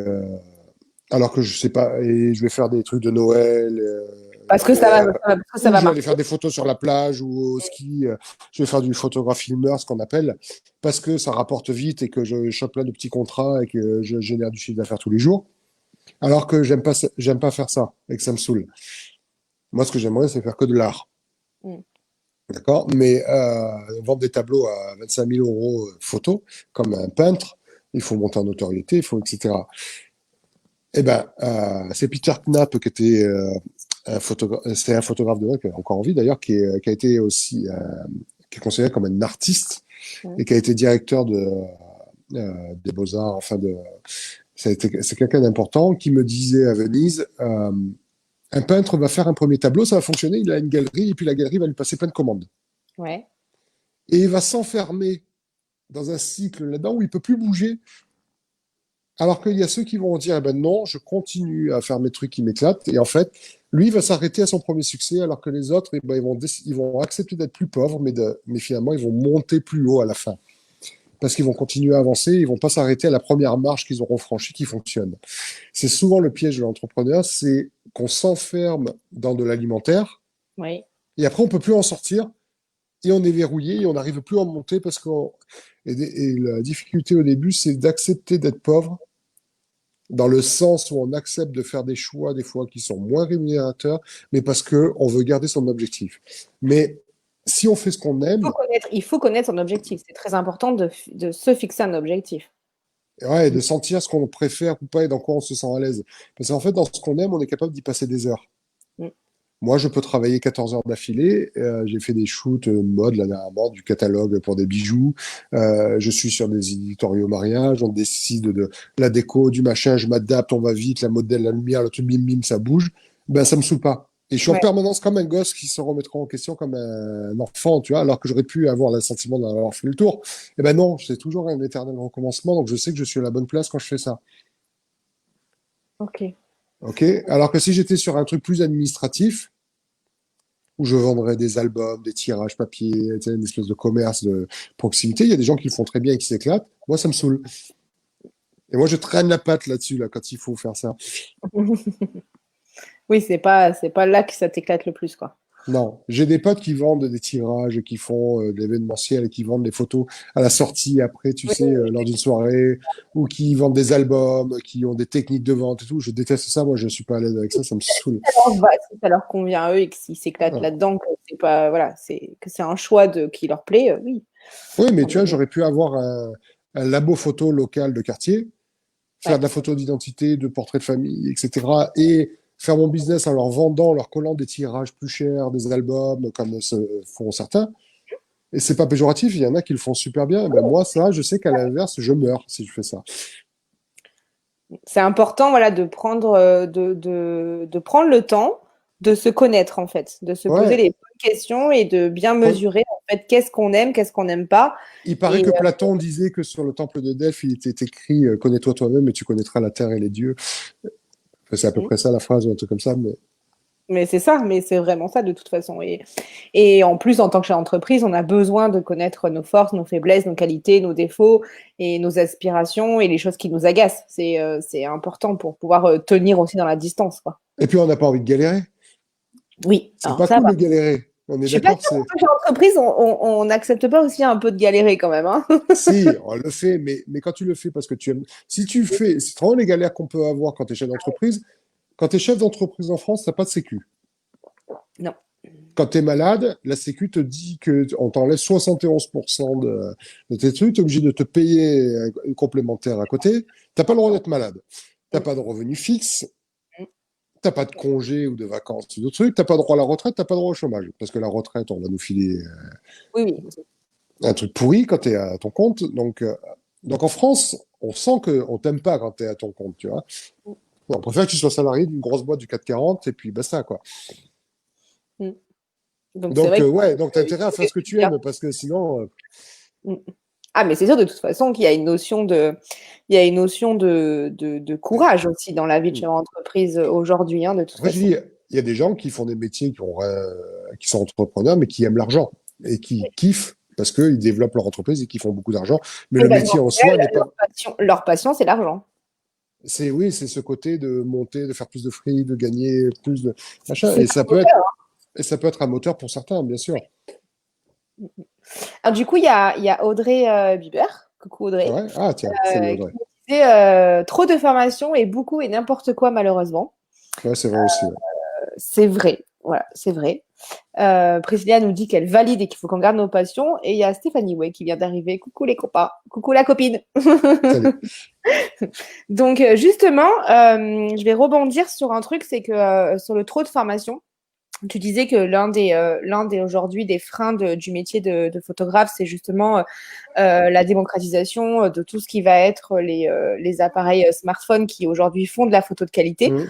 alors que je sais pas, et je vais faire des trucs de Noël, d'hiver. Parce que ça Ou va je vais aller marcher. faire des photos sur la plage ou au ski. Je vais faire du photographe filmeur, ce qu'on appelle, parce que ça rapporte vite et que je chope plein de petits contrats et que je génère du chiffre d'affaires tous les jours. Alors que j'aime pas faire ça et que ça me saoule. Moi, ce que j'aimerais, c'est faire que de l'art. Mm. D'accord? Mais vendre des tableaux à 25 000 euros photo, comme un peintre, il faut monter en notoriété, il faut, etc. Eh ben, c'est Peter Knapp qui était c'est un photographe de mode qui est encore en vie d'ailleurs, qui a été aussi, qui est considéré comme un artiste Mm. et qui a été directeur des Beaux-Arts, c'est quelqu'un d'important qui me disait à Venise, Un peintre va faire un premier tableau, ça va fonctionner, il a une galerie, et puis la galerie va lui passer plein de commandes. Ouais. Et il va s'enfermer dans un cycle là-dedans où il peut plus bouger. Alors qu'il y a ceux qui vont dire, eh ben non, je continue à faire mes trucs qui m'éclatent. Et en fait, lui il va s'arrêter à son premier succès, alors que les autres, eh ben, ils vont accepter d'être plus pauvres, mais finalement, ils vont monter plus haut à la fin. Parce qu'ils vont continuer à avancer, ils vont pas s'arrêter à la première marche qu'ils auront franchie qui fonctionne. C'est souvent le piège de l'entrepreneur, c'est qu'on s'enferme dans de l'alimentaire, Oui. et après, on peut plus en sortir, et on est verrouillé, et on n'arrive plus à en monter et la difficulté au début, c'est d'accepter d'être pauvre, dans le sens où on accepte de faire des choix, des fois, qui sont moins rémunérateurs, mais parce que on veut garder son objectif. Mais si on fait ce qu'on aime, Il faut connaître son objectif. C'est très important de se fixer un objectif. ouais, de sentir ce qu'on préfère ou pas et dans quoi on se sent à l'aise. Parce qu'en fait, dans ce qu'on aime, on est capable d'y passer des heures. Mm. Moi, je peux travailler 14 heures d'affilée. J'ai fait des shoots mode là dernièrement, du catalogue pour des bijoux. Je suis sur des éditoriaux mariage. On décide de la déco, du machin. Je m'adapte, on va vite, la modèle, la lumière, le truc, bim, bim, ça bouge. Ben, ça me saoule pas. Et je suis en Ouais. permanence comme un gosse qui se remettra en question comme un enfant, tu vois, alors que j'aurais pu avoir le sentiment d'avoir fait le tour. Eh ben non, c'est toujours un éternel recommencement. Donc je sais que je suis à la bonne place quand je fais ça. Ok. Ok. Alors que si j'étais sur un truc plus administratif, où je vendrais des albums, des tirages papier, tu sais, une espèce de commerce de proximité. Il y a des gens qui le font très bien et qui s'éclatent. Moi, ça me saoule. Et moi, je traîne la patte là-dessus, là, quand il faut faire ça. Oui, c'est pas là que ça t'éclate le plus, quoi. Non, j'ai des potes qui vendent des tirages, qui font de l'événementiel et qui vendent des photos à la sortie après, tu Oui, sais, lors d'une soirée, ou qui vendent des albums, qui ont des techniques de vente et tout. Je déteste ça, moi, je suis pas à l'aise avec ça, ça me saoule. ça leur va, si ça leur convient à eux et que s'ils s'éclatent Voilà. là-dedans, que c'est pas, voilà, que c'est un choix qui leur plaît, oui. Oui, mais Non, tu vois, j'aurais pu avoir un labo photo local de quartier, faire ouais. de la photo d'identité, de portraits de famille, etc. Et faire mon business en leur vendant, en leur collant des tirages plus chers, des albums, comme se font certains. Et c'est pas péjoratif, il y en a qui le font super bien. Ben moi, ça, je sais qu'à l'inverse, je meurs si je fais ça. C'est important, voilà, de prendre le temps de se connaître, en fait, de se poser Ouais, les bonnes questions et de bien mesurer, en fait, qu'est-ce qu'on n'aime pas. il paraît Et que Platon disait que sur le temple de Delphes, il était écrit connais-toi toi-même et tu connaîtras la terre et les dieux. Enfin, c'est à peu près ça la phrase ou un truc comme ça. mais c'est ça, mais c'est vraiment ça de toute façon. Et en plus, en tant que chef d'entreprise, on a besoin de connaître nos forces, nos faiblesses, nos qualités, nos défauts et nos aspirations et les choses qui nous agacent. C'est important pour pouvoir tenir aussi dans la distance, quoi. Et puis on n'a pas envie de galérer. Oui, C'est alors pas ça cool va. de galérer. On est Je suis pas d'accord, sûre qu'en c'est tant que chef d'entreprise, on n'accepte pas aussi un peu de galérer quand même, hein. si, on le fait, mais quand tu le fais parce que tu aimes. Si tu fais, c'est vraiment les galères qu'on peut avoir quand tu es chef d'entreprise. Quand tu es chef d'entreprise en France, t'as pas de sécu. Non. Quand tu es malade, la sécu te dit que on t'enlève 71% de tes trucs, tu es obligé de te payer une complémentaire à côté. T'as pas le droit d'être malade. T'as pas de revenu fixe, t'as pas de congé ou de vacances ou de trucs, t'as pas droit à la retraite, t'as pas droit au chômage. Parce que la retraite, on va nous filer Oui, oui. un truc pourri quand tu es à ton compte. Donc en France, on sent qu'on t'aime pas quand tu es à ton compte, tu vois. On préfère que tu sois salarié d'une grosse boîte du 440 et puis basta, quoi. Mm. Donc c'est Donc vrai ouais, donc t'as qu'il intérêt à faut faire ce que tu réfléchir. aimes parce que sinon, Mm. Ah, mais c'est sûr de toute façon qu'il y a une notion il y a une notion de courage aussi dans la vie de chef d'entreprise aujourd'hui, hein, de toute après je façon. dis, il y a des gens qui font des métiers qui sont entrepreneurs mais qui aiment l'argent et qui kiffent parce qu'ils développent leur entreprise et qui font beaucoup d'argent. Mais Et le ben, dans métier en ce cas, soi n'est pas. leur passion, c'est l'argent. C'est oui, c'est ce côté de monter, de faire plus de fric, de gagner plus de machin. C'est très moteur. Et ça peut être un moteur pour certains, bien sûr. Alors, du coup, il y a Audrey Bieber, coucou Audrey, Ouais. Ah, tiens, salut qui Audrey. me disait trop de formations et beaucoup et n'importe quoi, malheureusement. Ouais, c'est vrai aussi. Ouais. C'est vrai. Voilà, c'est vrai. Priscilla nous dit qu'elle valide et qu'il faut qu'on garde nos passions. Et il y a Stéphanie ouais, qui vient d'arriver. Coucou les copains. Coucou la copine. Salut. Donc, justement, je vais rebondir sur un truc, c'est que sur le trop de formation, tu disais que l'un des aujourd'hui des freins du métier de photographe, c'est justement la démocratisation de tout ce qui va être les appareils smartphones qui aujourd'hui font de la photo de qualité. Mmh.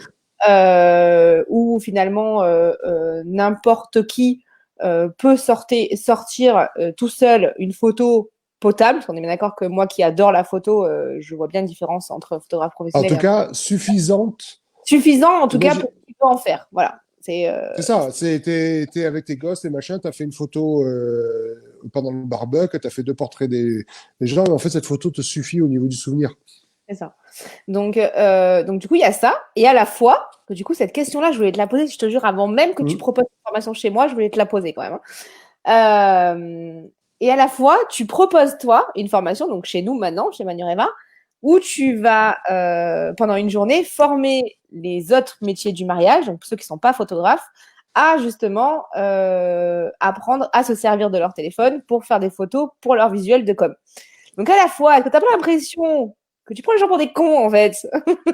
Où où finalement n'importe qui peut sortir tout seul une photo potable. Parce qu'on est bien d'accord que moi qui adore la photo, je vois bien une différence entre photographe En tout professionnel et cas, suffisante. suffisant en tout cas Imagine, pour ce qu'il peut en faire. Voilà. c'est ça, t'es avec tes gosses, tes machins, t'as fait une photo pendant le barbecue, t'as fait 2 portraits des gens, et en fait, cette photo te suffit au niveau du souvenir. C'est ça. Donc du coup, il y a ça. Et à la fois, que du coup, cette question-là, je voulais te la poser, je te jure, avant même que tu Mm. proposes une formation chez moi, je voulais te la poser quand même, hein. Et à la fois, tu proposes, toi, une formation, donc chez nous maintenant, chez Manureva, où tu vas, pendant une journée, former les autres métiers du mariage, donc ceux qui ne sont pas photographes, à justement apprendre à se servir de leur téléphone pour faire des photos pour leur visuel de com. Donc à la fois, est-ce que tu n'as pas l'impression que tu prends les gens pour des cons, en fait?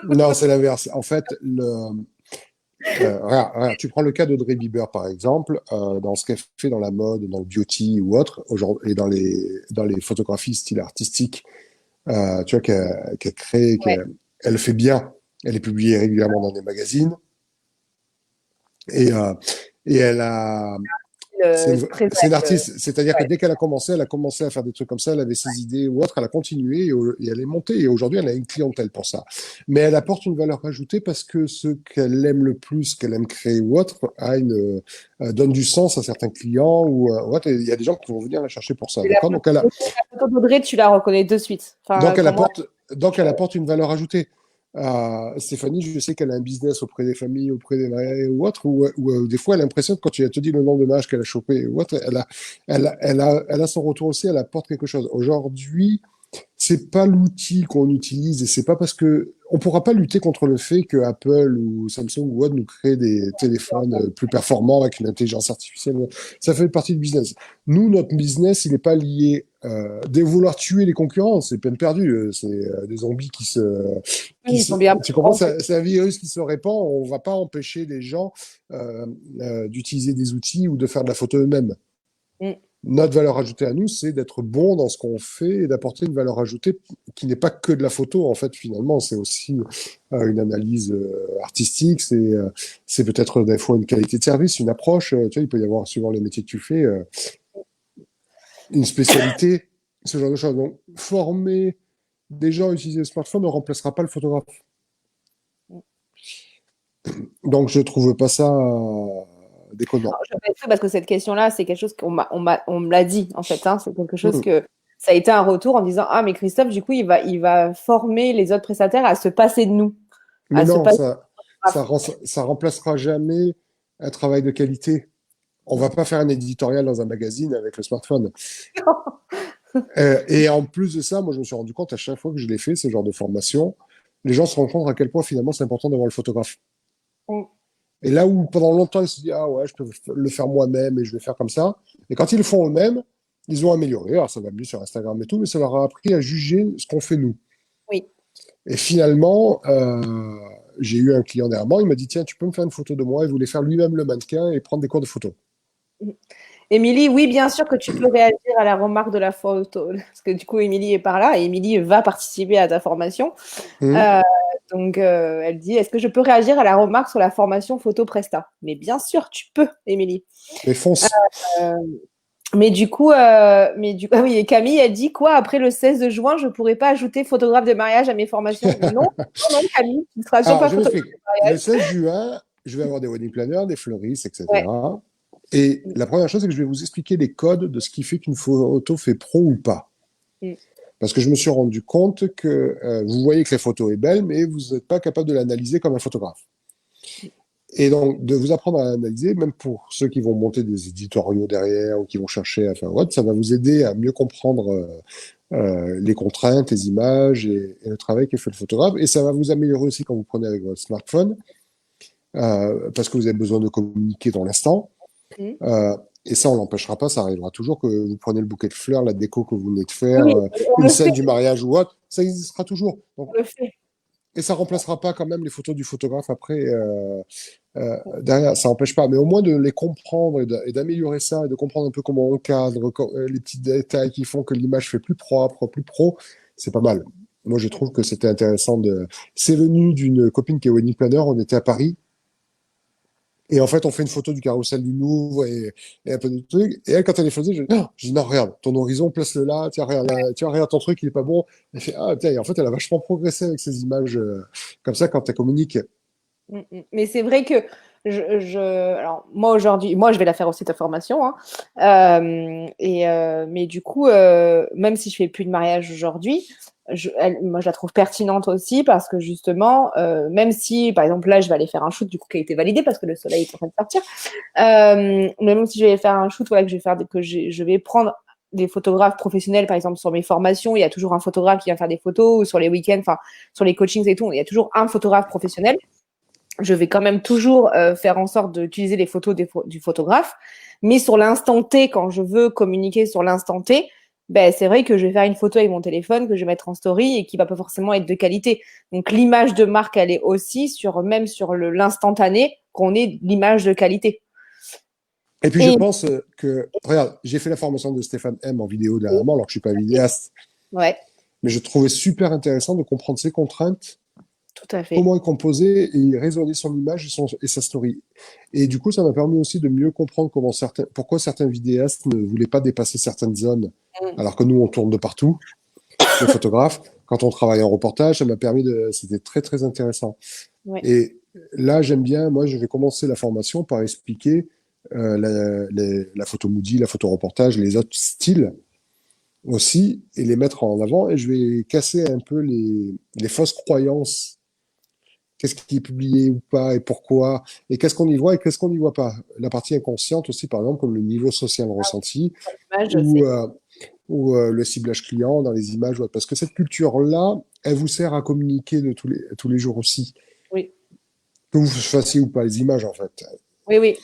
Non, c'est l'inverse. En fait, regarde, tu prends le cas d'Audrey Bieber, par exemple, dans ce qu'elle fait dans la mode, dans le beauty ou autre, aujourd'hui, et dans les photographies style artistique, tu vois, qu'elle crée, Ouais, elle le fait bien. Elle est publiée régulièrement dans des magazines. Et, euh, et elle a, très c'est une belle. artiste, c'est-à-dire que Ouais. dès qu'elle a commencé, elle a commencé à faire des trucs comme ça, elle avait ses idées ou autre, elle a continué et elle est montée. Et aujourd'hui, elle a une clientèle pour ça. Mais elle apporte une valeur ajoutée parce que ce qu'elle aime le plus, qu'elle aime créer ou autre, donne du sens à certains clients ou autre. Et il y a des gens qui vont venir la chercher pour ça, Et la d'accord? photo d'Audrey, tu la reconnais de suite. Enfin, Donc elle pour moi, apporte, donc elle apporte une valeur ajoutée. Stéphanie, je sais qu'elle a un business auprès des familles, auprès des mariés ou autre, où des fois elle impressionne quand tu te dis le nombre de mariages qu'elle a chopé ou autre, elle a son retour aussi, elle apporte quelque chose. Aujourd'hui, c'est pas l'outil qu'on utilise et c'est pas parce que on pourra pas lutter contre le fait que Apple ou Samsung ou autre nous crée des téléphones plus performants avec une intelligence artificielle. Ça fait partie du business. Nous, notre business, il n'est pas lié de vouloir tuer les concurrents. C'est peine perdue. C'est des zombies oui, ils sont bien tu comprends, plus. c'est un virus qui se répand. On va pas empêcher les gens d'utiliser des outils ou de faire de la photo eux-mêmes. Mm. Notre valeur ajoutée à nous, c'est d'être bon dans ce qu'on fait et d'apporter une valeur ajoutée qui n'est pas que de la photo, en fait, finalement. C'est aussi une analyse artistique, c'est peut-être des fois une qualité de service, une approche. Tu vois, il peut y avoir, suivant les métiers que tu fais, une spécialité, ce genre de choses. Donc, former des gens à utiliser le smartphone ne remplacera pas le photographe. Donc, je trouve pas ça déconnant. Alors, je vais parce que cette question-là, c'est quelque chose on me l'a dit, en fait, hein. C'est quelque chose Hmm. que ça a été un retour en disant, ah, mais Christophe, du coup, il va former les autres prestataires à se passer de nous, Mais à se non, passer ça remplacera jamais un travail de qualité. On va pas faire un éditorial dans un magazine avec le smartphone. Et en plus de ça, moi, je me suis rendu compte à chaque fois que je l'ai fait, ce genre de formation, les gens se rendent compte à quel point finalement c'est important d'avoir le photographe. Mm. Et là où pendant longtemps ils se disent ah ouais, je peux le faire moi-même et je vais faire comme ça. Et quand ils le font eux-mêmes, ils ont amélioré. Alors ça va mieux sur Instagram et tout, mais ça leur a appris à juger ce qu'on fait nous. Oui. Et finalement, j'ai eu un client derrière moi, il m'a dit tiens, tu peux me faire une photo de moi. Il voulait faire lui-même le mannequin et prendre des cours de photo. Émilie, oui, bien sûr que tu peux réagir à la remarque de la photo, parce que du coup, Émilie est par là et Émilie va participer à ta formation. Hum. Euh, donc, elle dit, est-ce que je peux réagir à la remarque sur la formation photo Presta? Mais bien sûr, tu peux, Émilie. Mais fonce. Euh, ah oui, et Camille, elle dit quoi? Après le 16 de juin, je ne pourrais pas ajouter photographe de mariage à mes formations. Non, non, non, Camille, tu ne seras toujours Alors, pas je photographe m'explique. de Le mariage. 16 juin, je vais avoir des wedding planners, des fleuristes, Ouais. etc. Et la première chose, c'est que je vais vous expliquer les codes de ce qui fait qu'une photo fait pro ou pas. Mm. Parce que je me suis rendu compte que vous voyez que la photo est belle, mais vous n'êtes pas capable de l'analyser comme un photographe. Et donc, de vous apprendre à analyser, même pour ceux qui vont monter des éditoriaux derrière ou qui vont chercher à faire autre, ça va vous aider à mieux comprendre les contraintes, les images et le travail que fait le photographe. Et ça va vous améliorer aussi quand vous prenez avec votre smartphone, parce que vous avez besoin de communiquer dans l'instant. Mm. Et ça, on l'empêchera pas, ça arrivera toujours que vous prenez le bouquet de fleurs, la déco que vous venez de Oui, faire, oui, on une le fait, scène du mariage ou autre, ça existera toujours. Donc, on le fait. et ça remplacera pas quand même les photos du photographe après derrière, ça n'empêche pas, mais au moins de les comprendre et d'améliorer ça et de comprendre un peu comment on cadre, les petits détails qui font que l'image fait plus propre, plus pro, c'est pas mal. Moi, je trouve que c'était intéressant de. C'est venu d'une copine qui est wedding planner. On était à Paris Et en fait, on fait une photo du carrousel du Louvre et un peu de trucs. Et elle, quand elle les faisait, je dis non, regarde, ton horizon, place-le là. Tiens, regarde, tiens, regarde ton truc, il est pas bon. Elle fait, ah, tiens, et en fait, elle a vachement progressé avec ces images comme ça quand elle communique. Mais c'est vrai que alors moi aujourd'hui, moi je vais la faire aussi ta formation, hein. Mais du coup, même si je fais plus de mariage aujourd'hui, moi je la trouve pertinente aussi parce que justement, même si par exemple là je vais aller faire un shoot du coup qui a été validé parce que le soleil est en train de sortir, mais même si je vais faire un shoot, voilà, que je vais faire, je vais prendre des photographes professionnels, par exemple sur mes formations, il y a toujours un photographe qui vient faire des photos, ou sur les week-ends, enfin sur les coachings et tout, il y a toujours un photographe professionnel. Je vais quand même toujours faire en sorte d'utiliser les photos du photographe. Mais sur l'instant T, quand je veux communiquer sur l'instant T, ben, c'est vrai que je vais faire une photo avec mon téléphone que je vais mettre en story et qui va pas forcément être de qualité. Donc l'image de marque, elle est aussi même sur l'instantané qu'on ait l'image de qualité. Et puis, je Et pense que, regarde, j'ai fait la formation de Stéphane M en vidéo dernièrement, alors que je suis pas vidéaste, ouais, mais je trouvais super intéressant de comprendre ses contraintes, tout à fait. comment il composait et raisonner son image et sa story. Et du coup, ça m'a permis aussi de mieux comprendre pourquoi certains vidéastes ne voulaient pas dépasser certaines zones, Mm. alors que nous, on tourne de partout, les photographes. Quand on travaille en reportage, ça m'a permis c'était très, très intéressant. Ouais. Et là, j'aime bien, moi, je vais commencer la formation par expliquer la photo moody, la photo reportage, les autres styles aussi, et les mettre en avant. Et je vais casser un peu les fausses croyances. Qu'est-ce qui est publié ou pas et pourquoi, et qu'est-ce qu'on y voit et qu'est-ce qu'on n'y voit pas. La partie inconsciente aussi, par exemple, comme le niveau social ressenti L'image, ou, le ciblage client dans les images. Parce que cette culture-là, elle vous sert à communiquer de tous les jours aussi. oui. Que vous fassiez ou pas les images, en fait. Oui, oui,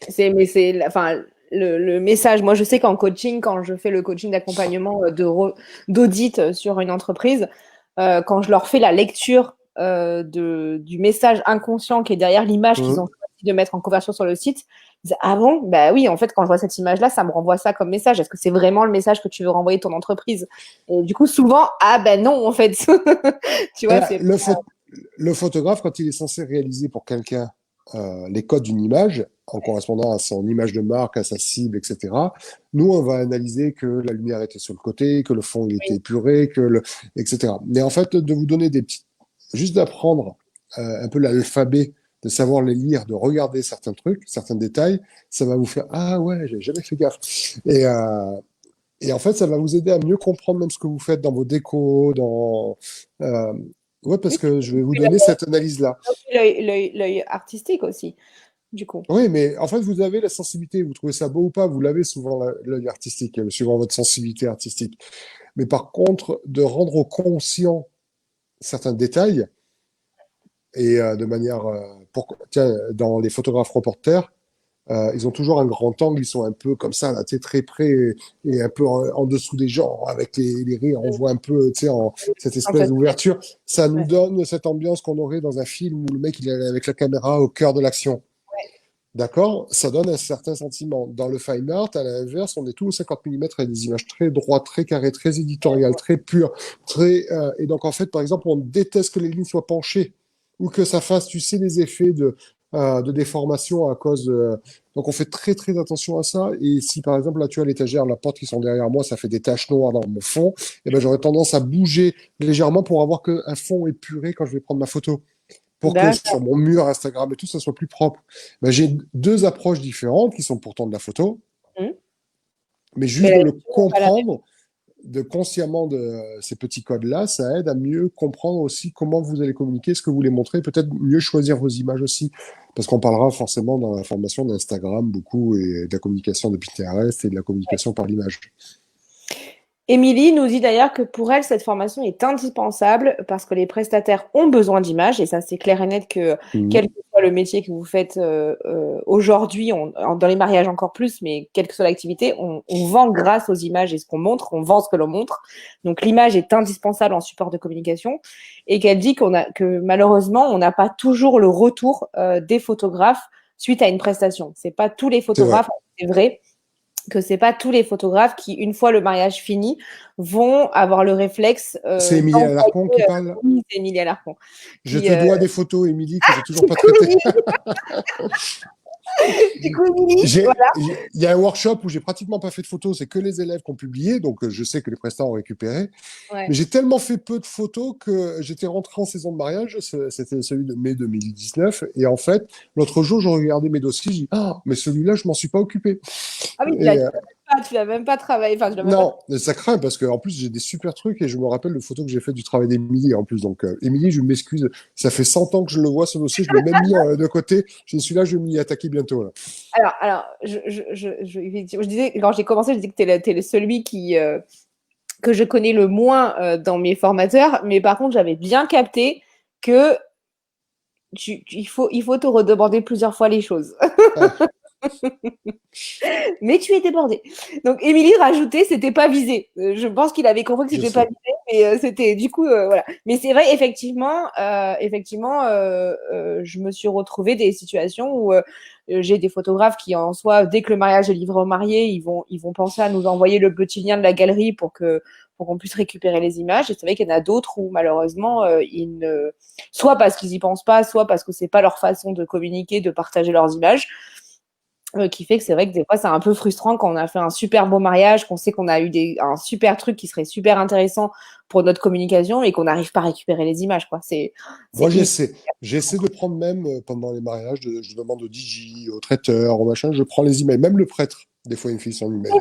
enfin, le message. Moi, je sais qu'en coaching, quand je fais le coaching d'accompagnement d'audit sur une entreprise, quand je leur fais la lecture du message inconscient qui est derrière l'image qu'ils ont Mhm. choisi de mettre en couverture sur le site, ils disent, ah bon? Bah oui, en fait, quand je vois cette image-là, ça me renvoie ça comme message. Est-ce que c'est vraiment le message que tu veux renvoyer ton entreprise? Et du coup, souvent, ah ben non, en fait. Tu vois, Voilà, c'est le photographe, quand il est censé réaliser pour quelqu'un les codes d'une image, en correspondant à son image de marque, à sa cible, etc., nous, on va analyser que la lumière était sur le côté, que le fond il était épuré, etc. Mais en fait, de vous donner juste d'apprendre un peu l'alphabet, de savoir les lire, de regarder certains trucs, certains détails, ça va vous faire ah ouais, j'ai jamais fait gaffe. Et, euh, et en fait, ça va vous aider à mieux comprendre même ce que vous faites dans vos décos, euh, ouais, parce oui, que je vais vous donner cette analyse-là. l'œil artistique aussi, du coup. Oui, mais en fait, vous avez la sensibilité, vous trouvez ça beau ou pas, vous l'avez souvent l'œil artistique, suivant votre sensibilité artistique. Mais par contre, de rendre conscient certains détails, et de manière, tiens, dans les photographes reporters, ils ont toujours un grand angle, ils sont un peu comme ça, là, tu sais, très près et un peu en dessous des gens, avec les rires, on voit un peu, tu sais, cette espèce d'ouverture. Ça nous Ouais. donne cette ambiance qu'on aurait dans un film où le mec, il est avec la caméra au cœur de l'action. D'accord? Ça donne un certain sentiment. Dans le fine art, à l'inverse, on est tous au 50 mm avec des images très droites, très carrées, très éditoriales, très pures, et donc, en fait, par exemple, on déteste que les lignes soient penchées ou que ça fasse, tu sais, des effets de déformation à cause donc, on fait très, très attention à ça. Et si, par exemple, là, tu as l'étagère, la porte qui sont derrière moi, ça fait des taches noires dans mon fond, et ben, j'aurais tendance à bouger légèrement pour avoir un fond épuré quand je vais prendre ma photo pour que D'accord. sur mon mur Instagram et tout, ça soit plus propre. Ben, j'ai deux approches différentes qui sont pourtant de la photo, Mmh. mais Mais juste la de le lecture n'est pas la même. comprendre, de consciemment de ces petits codes-là, ça aide à mieux comprendre aussi comment vous allez communiquer, ce que vous voulez montrer, peut-être mieux choisir vos images aussi, parce qu'on parlera forcément dans la formation d'Instagram beaucoup et de la communication de Pinterest et de la communication par l'image. Émilie nous dit d'ailleurs que pour elle, cette formation est indispensable parce que les prestataires ont besoin d'images et ça, c'est clair et net que Mhm. quel que soit le métier que vous faites aujourd'hui, dans les mariages encore plus, mais quelle que soit l'activité, on vend grâce aux images et ce qu'on montre, on vend ce que l'on montre. Donc l'image est indispensable en support de communication et qu'elle dit que malheureusement, on n'a pas toujours le retour des photographes suite à une prestation. C'est pas tous les C'est vrai. photographes, c'est vrai que c'est pas tous les photographes qui, une fois le mariage fini, vont avoir le réflexe C'est Émilie Alarcon qui d'envoyer parle. oui, c'est Emilie Alarcon. Je Qui, te dois des photos, Émilie, que j'ai toujours pas traitées. Du coup, Émilie, Il voilà. y a un workshop où j'ai pratiquement pas fait de photos, c'est que les élèves qui ont publié, donc je sais que les prestats ont récupéré. Mais Ouais. j'ai tellement fait peu de photos que j'étais rentré en saison de mariage, c'était celui de mai 2019, et en fait, l'autre jour, je regardais mes dossiers, j'ai dit, ah, mais celui-là, je m'en suis pas occupé. Ah oui, Et tu l'as même pas travaillé. Enfin, tu l'as même pas. non, ça craint parce qu'en plus, j'ai des super trucs et je me rappelle de photos que j'ai fait du travail d'Émilie en plus. Donc, Émilie, je m'excuse, ça fait 100 ans que je le vois ce dossier, je l'ai même mis de côté. Je suis là, je vais m'y attaquer bientôt. Là. Alors, effectivement, je disais, quand j'ai commencé, je disais que t'es celui que je connais le moins dans mes formateurs, mais par contre, j'avais bien capté que il faut te redemander plusieurs fois les choses. Ah, Mais tu es débordé. Donc, Émilie rajoutait, c'était pas visé. Je pense qu'il avait compris que je c'était pas sais. visé, mais c'était du coup, voilà. Mais c'est vrai, je me suis retrouvée des situations où j'ai des photographes qui, en soi, dès que le mariage est livré aux mariés, ils vont penser à nous envoyer le petit lien de la galerie pour qu'on puisse récupérer les images. Et c'est vrai qu'il y en a d'autres où, malheureusement, soit parce qu'ils y pensent pas, soit parce que c'est pas leur façon de communiquer, de partager leurs images. Qui fait que c'est vrai que des fois, c'est un peu frustrant quand on a fait un super beau mariage, qu'on sait qu'on a eu un super truc qui serait super intéressant pour notre communication et qu'on n'arrive pas à récupérer les images, quoi. C'est Moi, hyper. j'essaie. J'essaie de prendre même pendant les mariages, je demande au DJ, au traiteur, au machin, je prends les emails. Même le prêtre, des fois, il me file son email.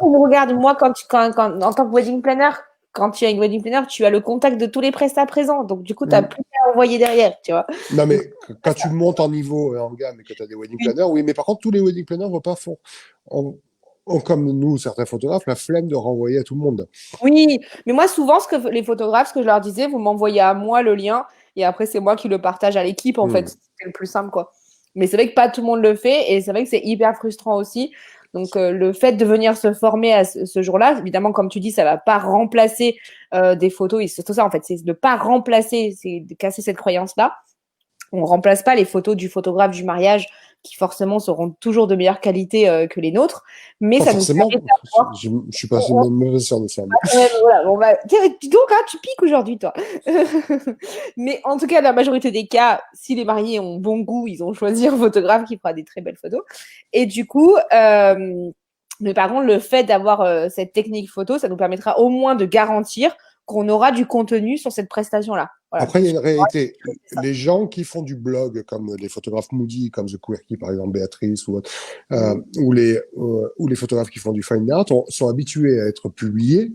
Regarde, moi, en tant que wedding planner, quand tu as une wedding planner, tu as le contact de tous les prestats présents. Donc, du coup, tu n'as Mm. plus qu'à envoyer derrière, tu vois. Non, Donc, mais quand tu montes en niveau et en gamme et que tu as des wedding oui. planners, oui, mais par contre, tous les wedding planners vont pas fond. Ont, comme nous, certains photographes, la flemme de renvoyer à tout le monde. Oui, mais moi, souvent, les photographes, ce que je leur disais, vous m'envoyez à moi le lien et après, c'est moi qui le partage à l'équipe, en fait. Mm. C'est le plus simple, quoi. Mais c'est vrai que pas tout le monde le fait et c'est vrai que c'est hyper frustrant aussi. Donc, le fait de venir se former à ce jour-là, évidemment, comme tu dis, ça va pas remplacer des photos. Et c'est tout ça, en fait. C'est de pas remplacer, c'est de casser cette croyance-là. On remplace pas les photos du photographe du mariage qui forcément seront toujours de meilleure qualité que les nôtres, mais Pas ça nous forcément. permet d'avoir. Je suis pas une mauvaise sur de ça. Mais... Ouais, mais voilà, bon, bah, tiens, dis donc, hein, tu piques aujourd'hui, toi. Mais en tout cas, la majorité des cas, si les mariés ont bon goût, ils ont choisi un photographe qui fera des très belles photos. Et du coup, mais par contre, le fait d'avoir cette technique photo, ça nous permettra au moins de garantir qu'on aura du contenu sur cette prestation-là. Voilà, Après, il y a une réalité. c'est ça. Les gens qui font du blog, comme les photographes Moody, comme The Quirky, par exemple, Béatrice, ou, autre, Mm. ou les photographes qui font du fine art, sont habitués à être publiés.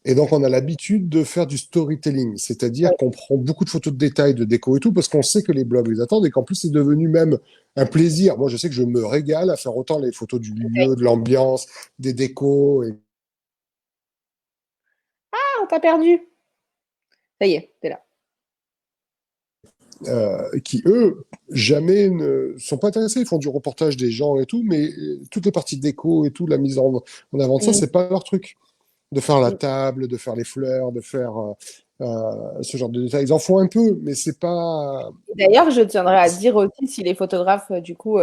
Et donc, on a l'habitude de faire du storytelling, c'est-à-dire Ouais. qu'on prend beaucoup de photos de détails, de déco et tout, parce qu'on sait que les blogs les attendent et qu'en plus, c'est devenu même un plaisir. Moi, je sais que je me régale à faire autant les photos du lieu, de l'ambiance, des décos, et, Ah, on t'a perdu. Ça y est, t'es là. qui, eux, jamais ne sont pas intéressés. Ils font du reportage des gens et tout, mais toutes les parties déco et tout, la mise en avant de ça, Mm. c'est pas leur truc. De faire la Mm. table, de faire les fleurs, de faire ce genre de détails. Ils en font un peu, mais c'est pas. D'ailleurs, je tiendrai à dire aussi si les photographes, du coup,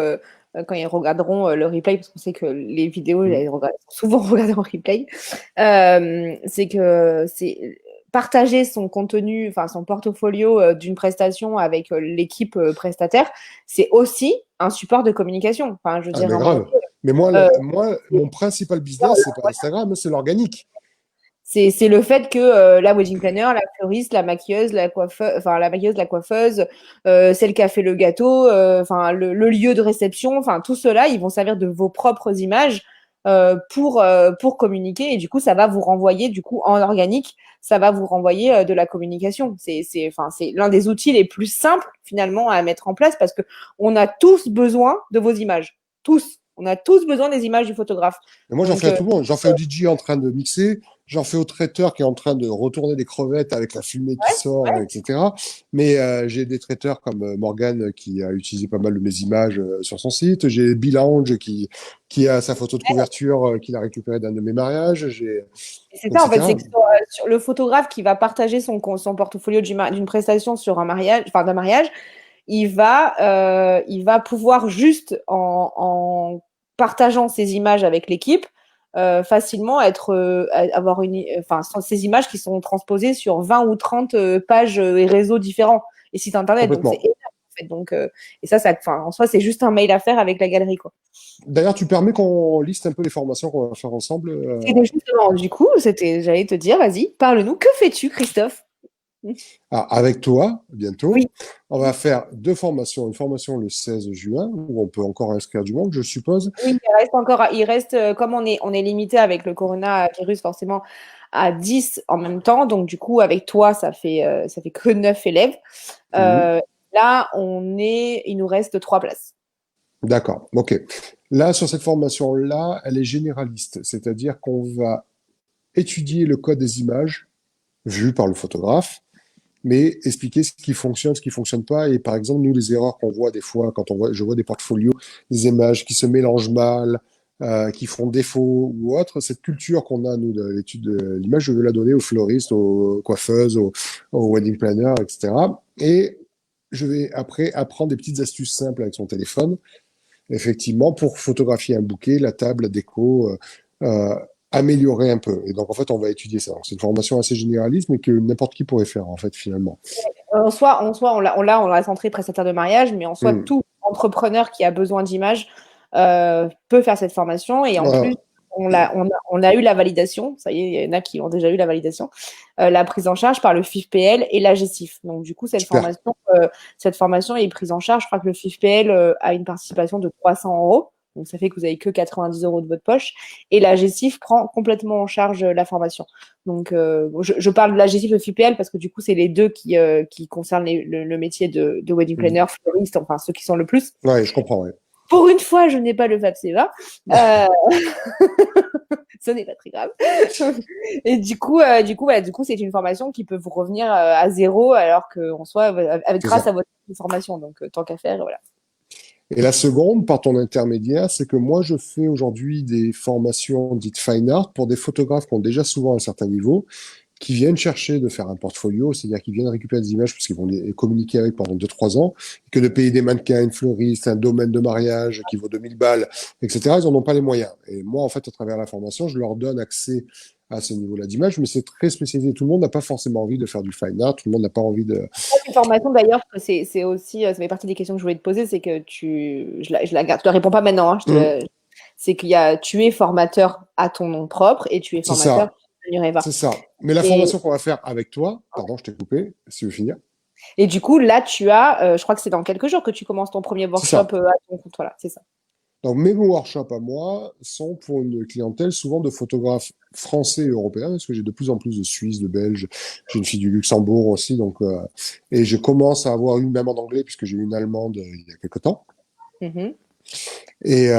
quand ils regarderont le replay, parce qu'on sait que les vidéos, Mm. elles sont souvent regardées en replay, c'est que c'est partager son contenu, enfin son portfolio d'une prestation avec l'équipe prestataire, c'est aussi un support de communication. Enfin, je veux Ah, dire, mais à un moment grave. Mais moi, donné, moi, mon principal business, c'est pas Instagram, c'est l'organique. c'est le fait que la wedding planner, la fleuriste, la maquilleuse, la coiffeuse, enfin la maquilleuse, la coiffeuse, celle qui a fait le gâteau, enfin le lieu de réception, enfin tout cela, ils vont servir de vos propres images pour communiquer et du coup ça va vous renvoyer du coup en organique, ça va vous renvoyer de la communication. C'est l'un des outils les plus simples finalement à mettre en place parce que on a tous besoin de vos images, tous. On a tous besoin des images du photographe. Mais moi, j'en Donc fais à tout le monde. J'en fais au DJ en train de mixer, j'en fais au traiteur qui est en train de retourner des crevettes avec la fumée qui sort, etc. Mais j'ai des traiteurs comme Morgane qui a utilisé pas mal de mes images sur son site. J'ai Bilange qui a sa photo de couverture qu'il a récupérée d'un de mes mariages. J'ai, c'est ça, en fait, c'est etc. que sur le photographe qui va partager son portfolio d'une prestation sur un mariage, enfin d'un mariage, il va pouvoir juste en partageant ses images avec l'équipe, facilement avoir enfin, ces images qui sont transposées sur 20 ou 30 pages et réseaux différents et sites internet. Donc, c'est Complètement. énorme. fait. Donc, et ça, enfin, en soi, c'est juste un mail à faire avec la galerie, quoi. D'ailleurs, tu permets qu'on liste un peu les formations qu'on va faire ensemble. Et donc, justement, du coup, j'allais te dire, vas-y, parle-nous. Que fais-tu, Christophe? Avec toi, Oui, bientôt, on va faire deux formations. Une formation le 16 juin, où on peut encore inscrire du monde, je suppose. oui, il reste, comme on est limité avec le coronavirus, forcément, à 10 en même temps. Donc, du coup, avec toi, ça fait que 9 élèves. Mhm. Là, il nous reste 3 places. D'accord, ok. Là, sur cette formation-là, elle est généraliste, c'est-à-dire qu'on va étudier le code des images vues par le photographe, mais expliquer ce qui fonctionne pas. Et par exemple, nous, les erreurs qu'on voit des fois quand je vois des portfolios, des images qui se mélangent mal, qui font défaut ou autre, cette culture qu'on a, nous, de l'étude de l'image, je veux la donner aux fleuristes, aux coiffeuses, aux wedding planners, etc. Et je vais après apprendre des petites astuces simples avec son téléphone, effectivement, pour photographier un bouquet, la table, la déco, améliorer un peu. Et donc, en fait, on va étudier ça. C'est une formation assez généraliste, mais que n'importe qui pourrait faire, en fait, finalement. On l'a centré prestataire de mariage, mais en soi, Hmm. tout entrepreneur qui a besoin d'images peut faire cette formation. Et en plus, Voilà. on a eu la validation. Ça y est, il y en a qui ont déjà eu la validation, la prise en charge par le FIFPL et la GESIF. Donc, du coup, Super. cette formation est prise en charge. Je crois que le FIFPL a une participation de 300 euros. Donc, ça fait que vous avez que 90 euros de votre poche. Et la GESIF prend complètement en charge la formation. Donc, je parle de la GESIF et le FIPL parce que du coup, c'est les deux qui concernent le métier de wedding planner, fleuriste, enfin ceux qui sont le plus. Ouais, je comprends, ouais. Pour une fois, je n'ai pas le FAPSEVA. Euh, ce n'est pas très grave. Et du coup, c'est une formation qui peut vous revenir à zéro alors qu'en soit C'est grâce ça. à votre formation. Donc, tant qu'à faire, voilà. Et la seconde, par ton intermédiaire, c'est que moi, je fais aujourd'hui des formations dites fine art pour des photographes qui ont déjà souvent un certain niveau, qui viennent chercher de faire un portfolio, c'est-à-dire qu'ils viennent récupérer des images parce qu'ils vont les communiquer avec pendant 2 3 ans, que de payer des mannequins, une fleuriste, un domaine de mariage qui vaut 2000 balles, etc., ils n'en ont pas les moyens. Et moi, en fait, à travers la formation, je leur donne accès à ce niveau-là d'image, mais c'est très spécialisé. Tout le monde n'a pas forcément envie de faire du fine art, tout le monde n'a pas envie de... Une formation d'ailleurs, c'est aussi, ça fait partie des questions que je voulais te poser, c'est que je la garde, je te la réponds pas maintenant, hein, Hum, c'est tu es formateur à ton nom propre et tu es c'est formateur ça, chez Nureva. c'est ça. Mais la Et, formation qu'on va faire avec toi, pardon, je t'ai coupé, si tu veux finir, et du coup, là, je crois que c'est dans quelques jours que tu commences ton premier c'est workshop ça. à ton compte, voilà, c'est ça. Donc, mes workshops à moi sont pour une clientèle souvent de photographes français et européens, parce que j'ai de plus en plus de Suisses, de Belges. J'ai une fille du Luxembourg aussi, donc et je commence à avoir une même en anglais puisque j'ai eu une allemande il y a quelque temps. Mhm. Et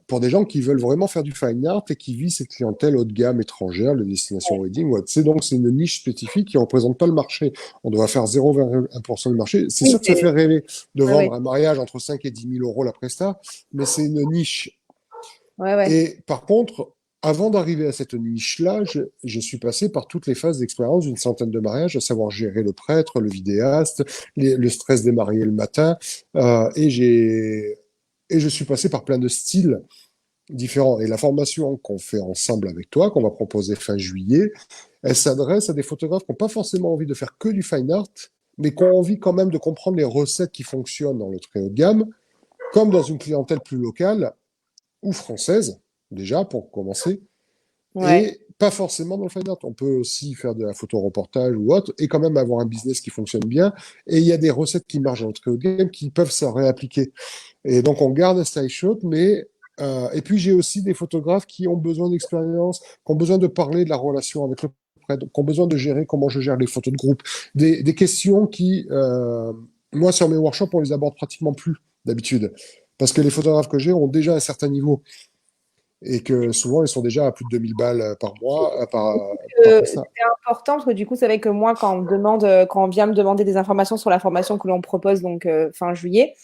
pour des gens qui veulent vraiment faire du fine art et qui visent cette clientèle haut de gamme étrangère, le destination wedding, ouais. C'est une niche spécifique qui représente pas le marché. On doit faire 0,1% du marché. C'est Oui, sûr que ça fait rêver de ouais, vendre ouais, un mariage entre 5 et 10 000 euros la presta, mais c'est une niche. ouais, ouais. Et par contre, avant d'arriver à cette niche-là, je suis passé par toutes les phases d'expérience d'une centaine de mariages, à savoir gérer le prêtre, le vidéaste, le stress des mariés le matin, et je suis passé par plein de styles différents. Et la formation qu'on fait ensemble avec toi, qu'on va proposer fin juillet, elle s'adresse à des photographes qui n'ont pas forcément envie de faire que du fine art, mais qui ont envie quand même de comprendre les recettes qui fonctionnent dans le très haut de gamme, comme dans une clientèle plus locale ou française, déjà, pour commencer, Ouais. et pas forcément dans le fine art. On peut aussi faire de la photo-reportage ou autre, et quand même avoir un business qui fonctionne bien. Et il y a des recettes qui marchent dans le très haut de gamme qui peuvent se réappliquer. Et donc, on garde un style shot, mais et puis j'ai aussi des photographes qui ont besoin d'expérience, qui ont besoin de parler de la relation avec le prêtre, qui ont besoin de gérer comment je gère les photos de groupe, des questions qui, moi, sur mes workshops, on les aborde pratiquement plus d'habitude, parce que les photographes que j'ai ont déjà un certain niveau et que souvent ils sont déjà à plus de 2000 balles par mois, par prestat. C'est important parce que du coup, c'est vrai que moi, quand on vient me demander des informations sur la formation que l'on propose, donc fin juillet,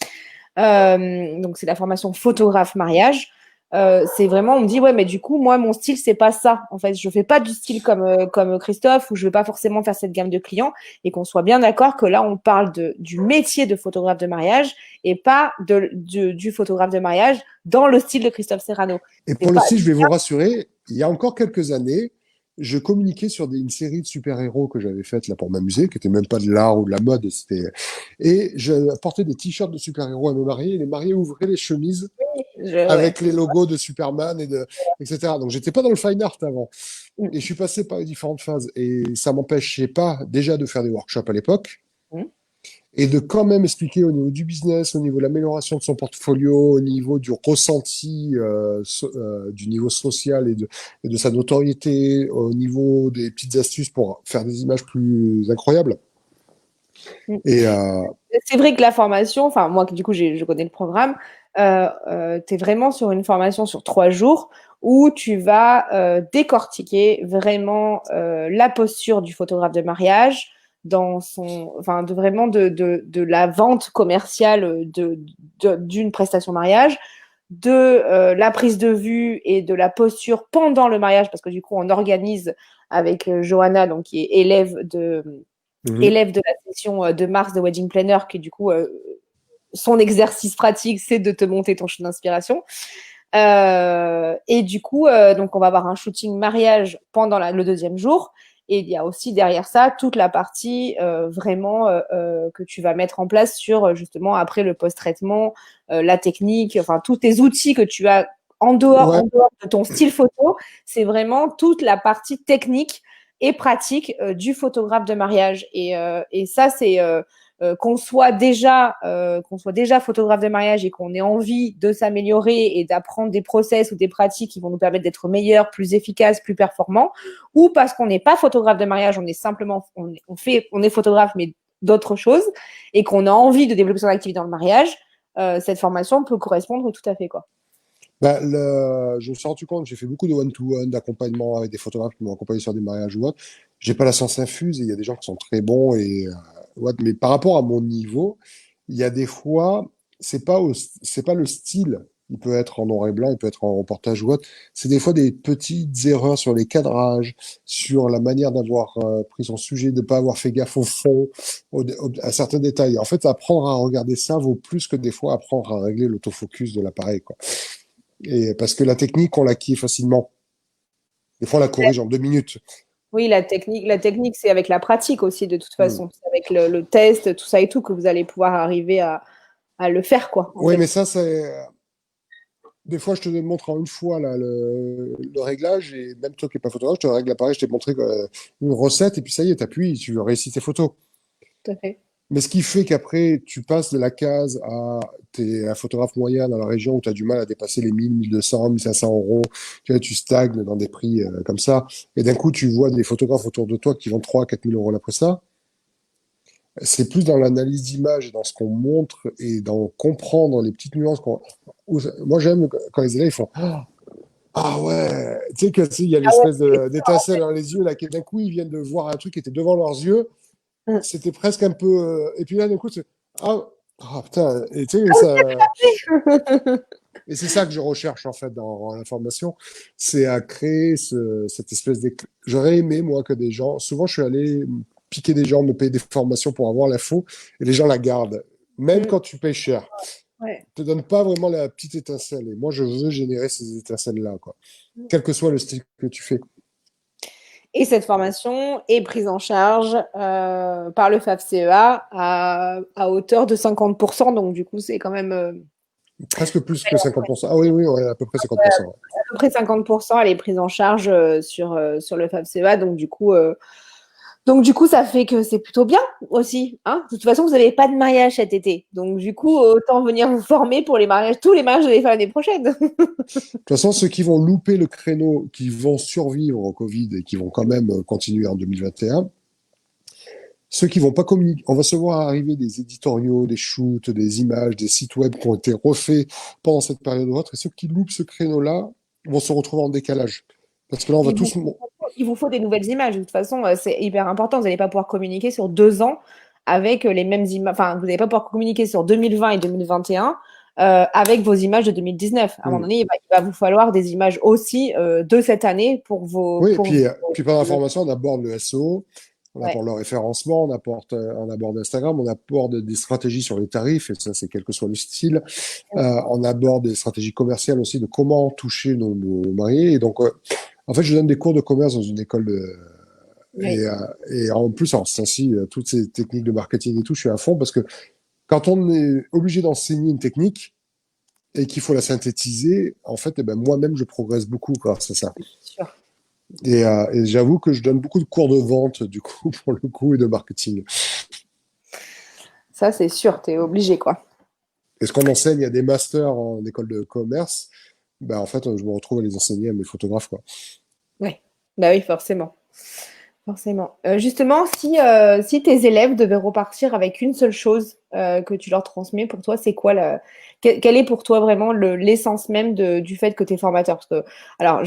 donc c'est la formation photographe mariage. C'est vraiment, on me dit, ouais, mais du coup, moi, mon style, c'est pas ça. En fait, je fais pas du style comme Christophe, où je veux pas forcément faire cette gamme de clients, et qu'on soit bien d'accord que là, on parle du métier de photographe de mariage et pas du photographe de mariage dans le style de Christophe Serrano. Et C'est pour le pas, site, je vais vous rassurer, il y a encore quelques années, je communiquais sur une série de super-héros que j'avais faite là pour m'amuser, qui était même pas de l'art ou de la mode, et je portais des t-shirts de super-héros à mes mariés, et les mariés ouvraient les chemises Ouais. avec les logos de Superman etc. Donc j'étais pas dans le fine art avant. Mm. Et je suis passé par les différentes phases. Et ça m'empêchait pas déjà de faire des workshops à l'époque Mm. et de quand même expliquer au niveau du business, au niveau de l'amélioration de son portfolio, au niveau du ressenti, du niveau social et de sa notoriété, au niveau des petites astuces pour faire des images plus incroyables. Mm. Et C'est vrai que la formation, enfin moi du coup je connais le programme, tu es vraiment sur une formation sur 3 jours où tu vas décortiquer vraiment la posture du photographe de mariage enfin vraiment de la vente commerciale d'une prestation mariage, de la prise de vue et de la posture pendant le mariage parce que du coup on organise avec Johanna donc qui est mhm. élève de la session de mars de Wedding Planner, qui du coup, son exercice pratique, c'est de te monter ton shoot d'inspiration. Et du coup, donc on va avoir un shooting mariage pendant le deuxième jour. Et il y a aussi derrière ça toute la partie vraiment que tu vas mettre en place sur justement après le post-traitement, la technique, enfin tous tes outils que tu as Ouais, en dehors de ton style photo. C'est vraiment toute la partie technique et pratique du photographe de mariage. Et ça, c'est qu'on soit déjà photographe de mariage et qu'on ait envie de s'améliorer et d'apprendre des process ou des pratiques qui vont nous permettre d'être meilleurs, plus efficaces, plus performants, ou parce qu'on n'est pas photographe de mariage, on est simplement on est photographe mais d'autres choses et qu'on a envie de développer son activité dans le mariage, cette formation peut correspondre tout à fait quoi. bah, je me suis rendu compte, j'ai fait beaucoup de one-to-one, d'accompagnement avec des photographes qui m'ont accompagné sur des mariages ou autre. J'ai pas la science infuse et il y a des gens qui sont très bons mais par rapport à mon niveau, il y a des fois, c'est pas le style. Il peut être en noir et blanc, il peut être en reportage ou autre. C'est des fois des petites erreurs sur les cadrages, sur la manière d'avoir pris son sujet, de pas avoir fait gaffe au fond, à certains détails. En fait, apprendre à regarder ça vaut plus que des fois apprendre à régler l'autofocus de l'appareil, quoi. Et parce que la technique, on l'acquiert facilement. Des fois, on la corrige en 2 minutes. Oui, la technique, c'est avec la pratique aussi, de toute Hmm. façon. C'est avec le test, tout ça et tout, que vous allez pouvoir arriver à le faire, quoi, en Oui, mais fait. ça, c'est. Des fois, je te montre en une fois là, le réglage, et même toi qui n'es pas photographe, je te règle l'appareil, je t'ai montré une recette, et puis ça y est, t'appuies, tu réussis tes photos. Tout à fait. Mais ce qui fait qu'après, tu passes de la case à t'es un photographe moyen dans la région où tu as du mal à dépasser les 1000, 1200, 1500 euros. Tu vois, tu stagnes dans des prix comme ça. Et d'un coup, tu vois des photographes autour de toi qui vendent 3 4 000 euros la presta. C'est plus dans l'analyse d'image, dans ce qu'on montre et dans comprendre les petites nuances. Moi, j'aime quand les élèves font ah ouais, tu sais que il y a Ah l'espèce ouais, d'étincelle dans les yeux là, qui d'un coup ils viennent de voir un truc qui était devant leurs yeux. c'est- C'était presque un peu. Et puis là, d'un coup, c'est ah, ah, putain. Et tu sais ça. Et c'est ça que je recherche en fait dans la formation, c'est à créer cette espèce de. J'aurais aimé moi que des gens. Souvent, je suis allé piquer des gens, me payer des formations pour avoir l'info, et les gens la gardent, même Mm, quand tu payes cher. ouais. Te donne pas vraiment la petite étincelle. Et moi, je veux générer ces étincelles-là, quoi. Quel que soit le style que tu fais. Et cette formation est prise en charge par le FAFCEA à hauteur de 50%. Donc, du coup, c'est quand même Presque plus que 50%. Ah oui, oui, ouais, à peu près 50%. Ouais. à peu près 50%. Elle est prise en charge sur le FAFCEA. Donc, du coup, ça fait que c'est plutôt bien aussi. Hein, de toute façon, vous n'avez pas de mariage cet été. Donc, du coup, autant venir vous former pour les mariages, tous les mariages que vous allez faire l'année prochaine. De toute façon, ceux qui vont louper le créneau, qui vont survivre au Covid et qui vont quand même continuer en 2021, ceux qui vont pas communiquer, on va se voir arriver des éditoriaux, des shoots, des images, des sites web qui ont été refaits pendant cette période ou autre, et ceux qui loupent ce créneau-là vont se retrouver en décalage. Parce que là, on va Il vous, tous. il vous faut des nouvelles images. De toute façon, c'est hyper important. Vous n'allez pas pouvoir communiquer sur 2 ans avec les mêmes images. Enfin, vous n'allez pas pouvoir communiquer sur 2020 et 2021 avec vos images de 2019. À un moment Hmm. donné, il va vous falloir des images aussi de cette année pour vos. Oui, et Pour puis pendant la formation, on aborde le SEO, on Ouais. aborde le référencement, on aborde Instagram, on aborde des stratégies sur les tarifs, et ça, c'est quel que soit le style. On aborde des stratégies commerciales aussi de comment toucher nos mariés. Et donc, En fait, je donne des cours de commerce dans une école et, Oui, euh, et en plus, alors, c'est ainsi, toutes ces techniques de marketing et tout, je suis à fond parce que quand on est obligé d'enseigner une technique et qu'il faut la synthétiser, en fait, eh ben, moi-même, je progresse beaucoup grâce à ça. c'est sûr. Et j'avoue que je donne beaucoup de cours de vente, du coup, pour le coup, et de marketing. Ça, c'est sûr, tu es obligé, quoi. Et ce qu'on enseigne à des masters en école de commerce, ben, en fait, je me retrouve à les enseigner à mes photographes, quoi. Oui, bah oui, forcément. Forcément. Justement, si tes élèves devaient repartir avec une seule chose que tu leur transmets, pour toi, c'est quoi quelle est pour toi vraiment l'essence même du fait que tu es formateur? Parce que, alors,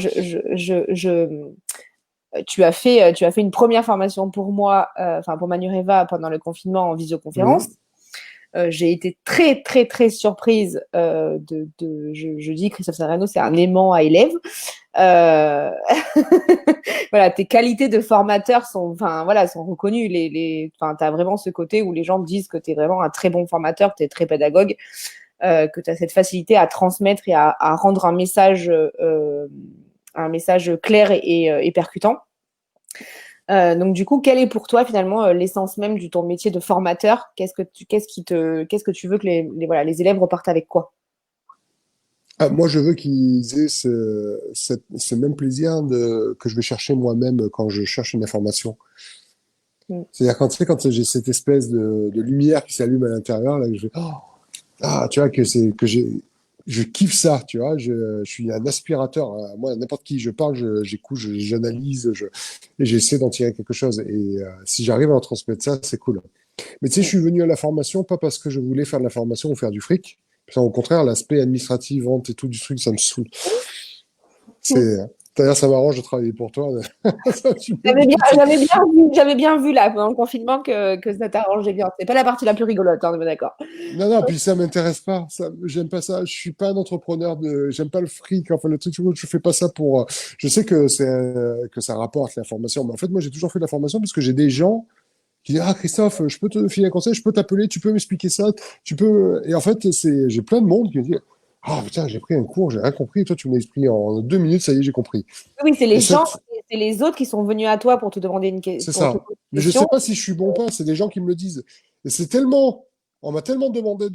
tu as fait une première formation pour moi, enfin pour Manureva pendant le confinement en visioconférence. Mhm. J'ai été très, très, très surprise je dis Christophe Serrano, c'est un aimant à élèves. Euh, voilà, tes qualités de formateur sont, enfin, voilà, sont reconnues. Enfin, tu as vraiment ce côté où les gens disent que tu es vraiment un très bon formateur, tu es très pédagogue, que tu as cette facilité à transmettre et à rendre un message clair et percutant. Donc du coup, quelle est pour toi finalement l'essence même de ton métier de formateur? Qu'est-ce que tu veux que voilà, les élèves repartent avec quoi? Ah, moi, je veux qu'ils aient ce même plaisir que je vais chercher moi-même quand je cherche une information. Mm. C'est-à-dire quand, tu sais, quand j'ai cette espèce de lumière qui s'allume à l'intérieur, là, je fais, oh, ah, tu vois, je kiffe ça, tu vois, je suis un aspirateur, hein. Moi, n'importe qui je parle, j'écoute, j'analyse, et j'essaie d'en tirer quelque chose. Et si j'arrive à leur transmettre ça, c'est cool. Mais tu sais, je suis venu à la formation pas parce que je voulais faire de la formation ou faire du fric. Au contraire, l'aspect administratif, vente et tout du truc, ça me saoule. C'est, d'ailleurs, ça m'arrange de travailler pour toi. Ça, tu peux quitter. J'avais bien vu là pendant le confinement que ça t'arrangeait bien. C'est pas la partie la plus rigolote, hein, on est d'accord. Non, non, puis ça m'intéresse pas. J'aime pas ça. Je suis pas un entrepreneur j'aime pas le fric. Enfin, le truc, je fais pas ça pour, je sais que que ça rapporte la formation. Mais en fait, moi, j'ai toujours fait de la formation parce que j'ai des gens qui disent, ah, Christophe, je peux te filer un conseil, je peux t'appeler, tu peux m'expliquer ça, tu peux, et en fait, j'ai plein de monde qui me dit, ah, putain, j'ai pris un cours, j'ai rien compris. Et toi, tu me l'as expliqué en 2 minutes, ça y est, j'ai compris. Oui, c'est Et les gens, c'est les autres qui sont venus à toi pour te demander c'est pour te ça. poser une Mais je sais question. pas si je suis bon ou pas, c'est des gens qui me le disent. Et c'est tellement, on m'a tellement demandé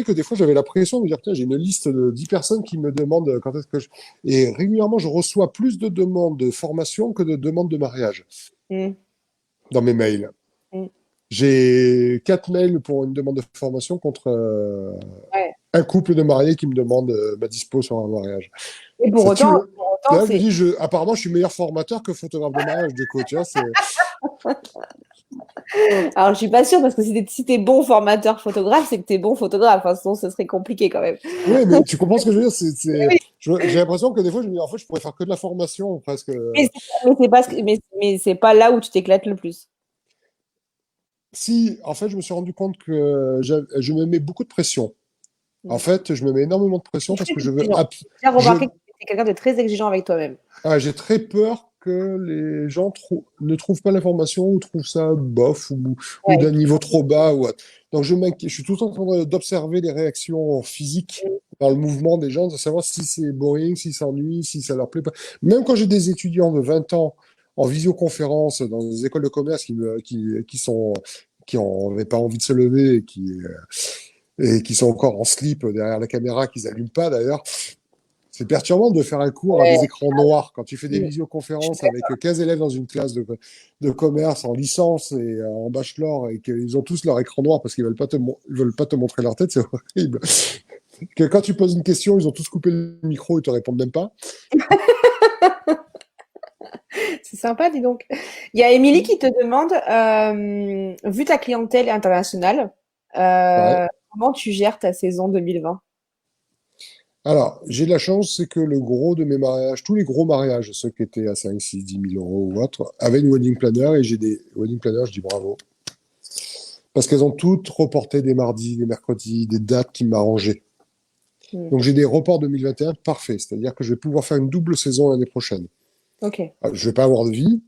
que des fois j'avais la pression de me dire, tiens, j'ai une liste de 10 personnes qui me demandent quand est-ce que je... Et régulièrement, je reçois plus de demandes de formation que de demandes de mariage Mm, dans mes mails. mm. J'ai 4 mails pour une demande de formation contre Ouais. un couple de mariés qui me demande ma dispo sur un mariage. Et Ça tue, hein. pour autant, Là, je me c'est. dis, apparemment, je suis meilleur formateur que photographe de mariage, du coup, tu vois, c'est... Alors, je suis pas sûre parce que si t'es bon formateur photographe, c'est que t'es bon photographe. Enfin, sinon, ce serait compliqué quand même. Oui, mais tu comprends ce que je veux dire? Oui, J'ai l'impression que des fois, je me dis, en fait, je pourrais faire que de la formation, presque. mais c'est pas là où tu t'éclates le plus. Si, en fait, je me suis rendu compte que je me mets beaucoup de pression. En Mm. fait, je me mets énormément de pression T'es parce très que exigeant. J'ai bien je, remarqué que t'es quelqu'un de très exigeant avec toi-même. j'ai très peur que les gens ne trouvent pas l'information ou trouvent ça bof ou Ouais. d'un niveau trop bas. Donc, je suis tout le temps en train d'observer les réactions physiques dans le mouvement des gens, de savoir si c'est boring, si ça ennuie, si ça leur plaît pas. Même quand j'ai des étudiants de 20 ans en visioconférence dans des écoles de commerce qui n'avaient pas envie de se lever et qui sont encore en slip derrière la caméra, qu'ils n'allument pas d'ailleurs. C'est perturbant de faire un cours à Ouais. des écrans noirs quand tu fais des Mm. Je suis visioconférences avec 15 élèves dans une classe de commerce en licence et en bachelor et qu'ils ont tous leur écran noir parce qu'ils ils veulent pas te montrer leur tête, c'est horrible. Que quand tu poses une question, ils ont tous coupé le micro et te répondent même pas. C'est sympa, dis donc. Il y a Émilie qui te demande, vu ta clientèle internationale, Ouais. comment tu gères ta saison 2020? Alors, j'ai de la chance, c'est que le gros de mes mariages, tous les gros mariages, ceux qui étaient à 5, 6, 10 000 euros ou autres, avaient une wedding planner et j'ai des wedding planners, je dis bravo. Parce qu'elles ont toutes reporté des mardis, des mercredis, des dates qui m'arrangeaient. Hmm. Donc j'ai des reports 2021 parfaits, c'est-à-dire que je vais pouvoir faire une double saison l'année prochaine. Ok. Je vais pas avoir de vie,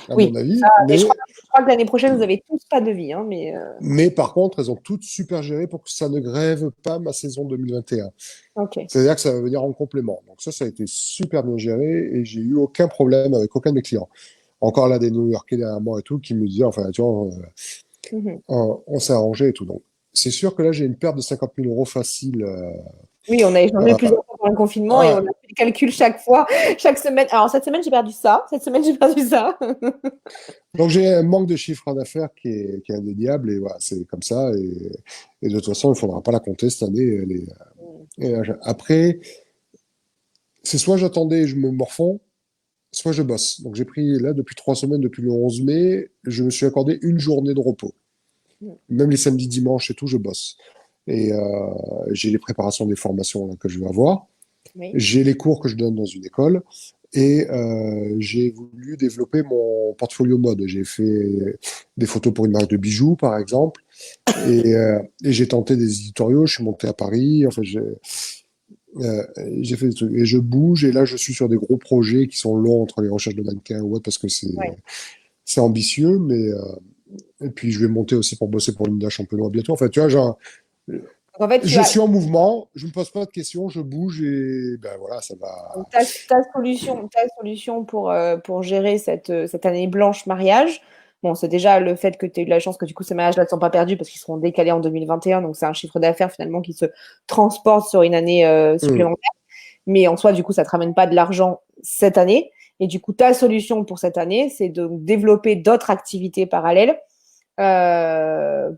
à mon Oui, ça, avis. et je crois que l'année prochaine, vous avez tous pas de vie, hein, mais Mais par contre, elles ont toutes super géré pour que ça ne grève pas ma saison 2021. OK. C'est-à-dire que ça va venir en complément. Donc ça a été super bien géré et j'ai eu aucun problème avec aucun de mes clients. Encore là, des New-Yorkais derrière moi et tout, qui me disaient, enfin, tu vois, Mmh. on s'est arrangé et tout. Donc, c'est sûr que là, j'ai une perte de 50 000 euros facile. Oui, on a échangé plusieurs fois pendant le confinement et on a Ah, fait le calcul chaque fois, chaque semaine. Alors, cette semaine, j'ai perdu ça. Cette semaine, j'ai perdu ça. donc, j'ai un manque de chiffre d'affaires qui est indéniable et voilà, c'est comme ça. Et de toute façon, il ne faudra pas la compter cette année. Après, c'est soit j'attendais et je me morfonds, soit je bosse. Donc, j'ai pris là, depuis 3 semaines, depuis le 11 mai, je me suis accordé une journée de repos. Même les samedis, dimanches et tout, je bosse. Et j'ai les préparations des formations là, que je vais avoir. Oui. J'ai les cours que je donne dans une école. Et j'ai voulu développer mon portfolio mode. J'ai fait des photos pour une marque de bijoux, par exemple. Et j'ai tenté des éditoriaux. Je suis monté à Paris. Enfin, j'ai fait des trucs. Et je bouge. Et là, je suis sur des gros projets qui sont longs entre les recherches de mannequins ou autre, parce que Ouais. c'est ambitieux. Mais, et puis, je vais monter aussi pour bosser pour Linda Champenois bientôt. Enfin, tu vois, genre, Donc, en fait, je suis en mouvement. Je me pose pas de questions. Je bouge et ben voilà, ça va. ta solution pour gérer cette année blanche mariage. Bon, c'est déjà le fait que tu as eu de la chance que du coup ces mariages-là ne sont pas perdus parce qu'ils seront décalés en 2021. Donc, c'est un chiffre d'affaires finalement qui se transporte sur une année Hum. supplémentaire. Mais en soi, du coup, ça ne te ramène pas de l'argent cette année. Et du coup, ta solution pour cette année, c'est de développer d'autres activités parallèles